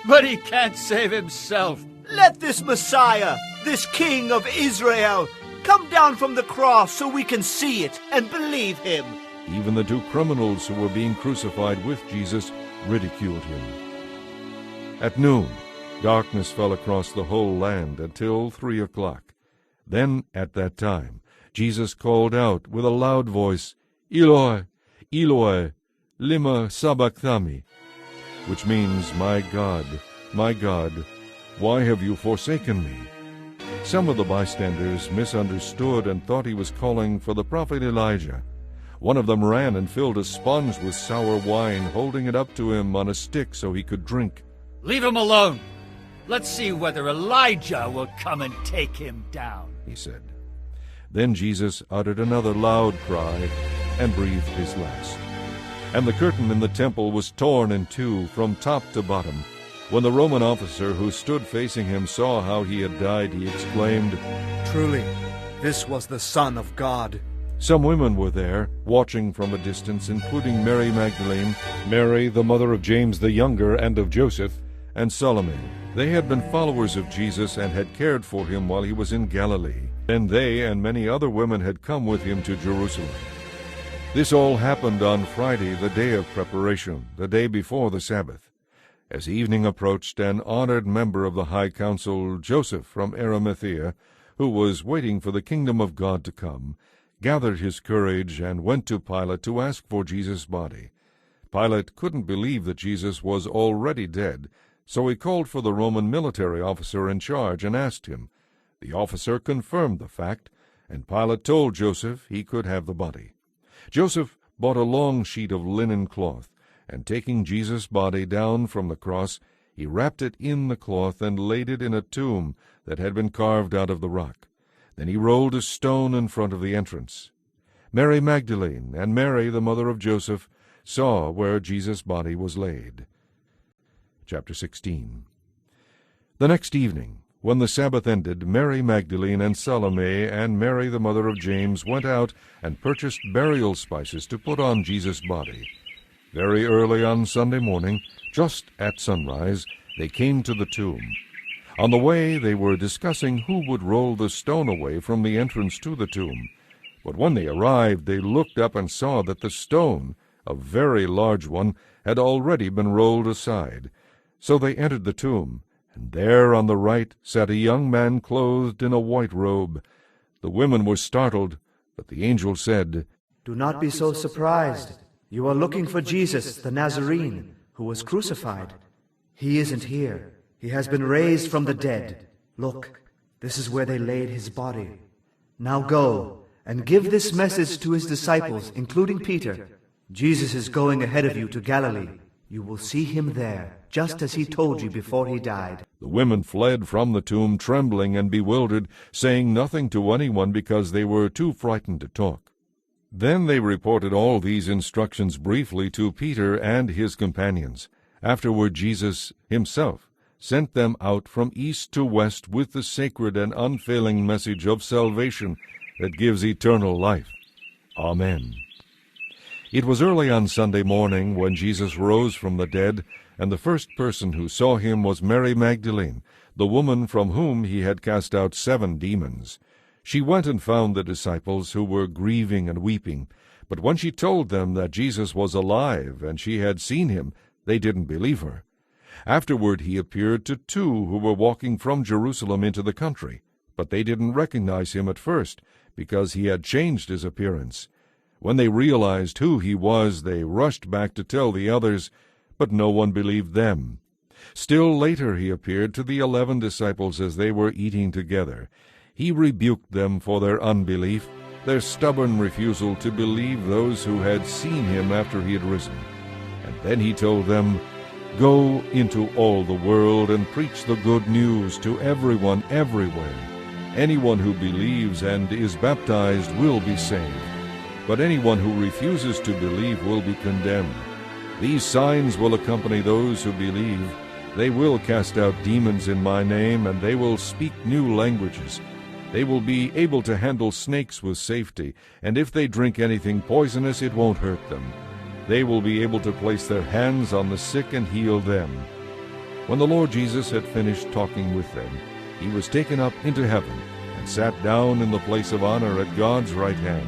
"but he can't save himself. "Let this Messiah, this King of Israel, come down from the cross so we can see it and believe him." Even the 2 criminals who were being crucified with Jesus ridiculed him. At noon, darkness fell across the whole land until 3 o'clock. Then, at that time, Jesus called out with a loud voice, "Eloi, Eloi, lima sabachthani," which means, my God, why have you forsaken me?" Some of the bystanders misunderstood and thought he was calling for the prophet Elijah. One of them ran and filled a sponge with sour wine, holding it up to him on a stick so he could drink. "Leave him alone. Let's see whether Elijah will come and take him down," he said. Then Jesus uttered another loud cry and breathed his last. And the curtain in the temple was torn in 2 from top to bottom. When the Roman officer who stood facing him saw how he had died, he exclaimed, "Truly, this was the Son of God." Some women were there, watching from a distance, including Mary Magdalene, Mary, the mother of James the Younger and of Joseph, and Salome. They had been followers of Jesus and had cared for him while he was in Galilee. And they and many other women had come with him to Jerusalem. This all happened on Friday, the day of preparation, the day before the Sabbath. As evening approached, an honored member of the High Council, Joseph from Arimathea, who was waiting for the kingdom of God to come, gathered his courage and went to Pilate to ask for Jesus' body. Pilate couldn't believe that Jesus was already dead, so he called for the Roman military officer in charge and asked him. The officer confirmed the fact, and Pilate told Joseph he could have the body. Joseph bought a long sheet of linen cloth, and taking Jesus' body down from the cross, he wrapped it in the cloth and laid it in a tomb that had been carved out of the rock. Then he rolled a stone in front of the entrance. Mary Magdalene and Mary, the mother of Joseph, saw where Jesus' body was laid. Chapter 16. The next evening, when the Sabbath ended, Mary Magdalene and Salome and Mary, the mother of James, went out and purchased burial spices to put on Jesus' body. Very early on Sunday morning, just at sunrise, they came to the tomb. On the way, they were discussing who would roll the stone away from the entrance to the tomb. But when they arrived, they looked up and saw that the stone, a very large one, had already been rolled aside. So they entered the tomb, and there on the right sat a young man clothed in a white robe. The women were startled, but the angel said, "Do not be so surprised. You are looking for Jesus, the Nazarene, who was crucified. He isn't here. He has been raised from the dead. Look, this is where they laid his body. Now go and give this message to his disciples, including Peter. Jesus is going ahead of you to Galilee. You will see him there, just as he told you before he died." The women fled from the tomb, trembling and bewildered, saying nothing to anyone because they were too frightened to talk. Then they reported all these instructions briefly to Peter and his companions. Afterward Jesus himself sent them out from east to west with the sacred and unfailing message of salvation that gives eternal life. Amen. It was early on Sunday morning when Jesus rose from the dead, and the first person who saw him was Mary Magdalene, the woman from whom he had cast out 7 demons. She went and found the disciples, who were grieving and weeping. But when she told them that Jesus was alive and she had seen him, they didn't believe her. Afterward he appeared to two who were walking from Jerusalem into the country, but they didn't recognize him at first, because he had changed his appearance. When they realized who he was, they rushed back to tell the others, but no one believed them. Still later he appeared to the 11 disciples as they were eating together. He rebuked them for their unbelief, their stubborn refusal to believe those who had seen him after he had risen. And then he told them, "Go into all the world and preach the good news to everyone everywhere. Anyone who believes and is baptized will be saved, but anyone who refuses to believe will be condemned. These signs will accompany those who believe. They will cast out demons in my name, and they will speak new languages. They will be able to handle snakes with safety, and if they drink anything poisonous, it won't hurt them. They will be able to place their hands on the sick and heal them." When the Lord Jesus had finished talking with them, he was taken up into heaven and sat down in the place of honor at God's right hand.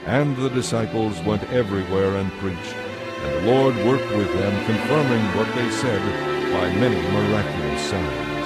And the disciples went everywhere and preached, and the Lord worked with them, confirming what they said by many miraculous signs.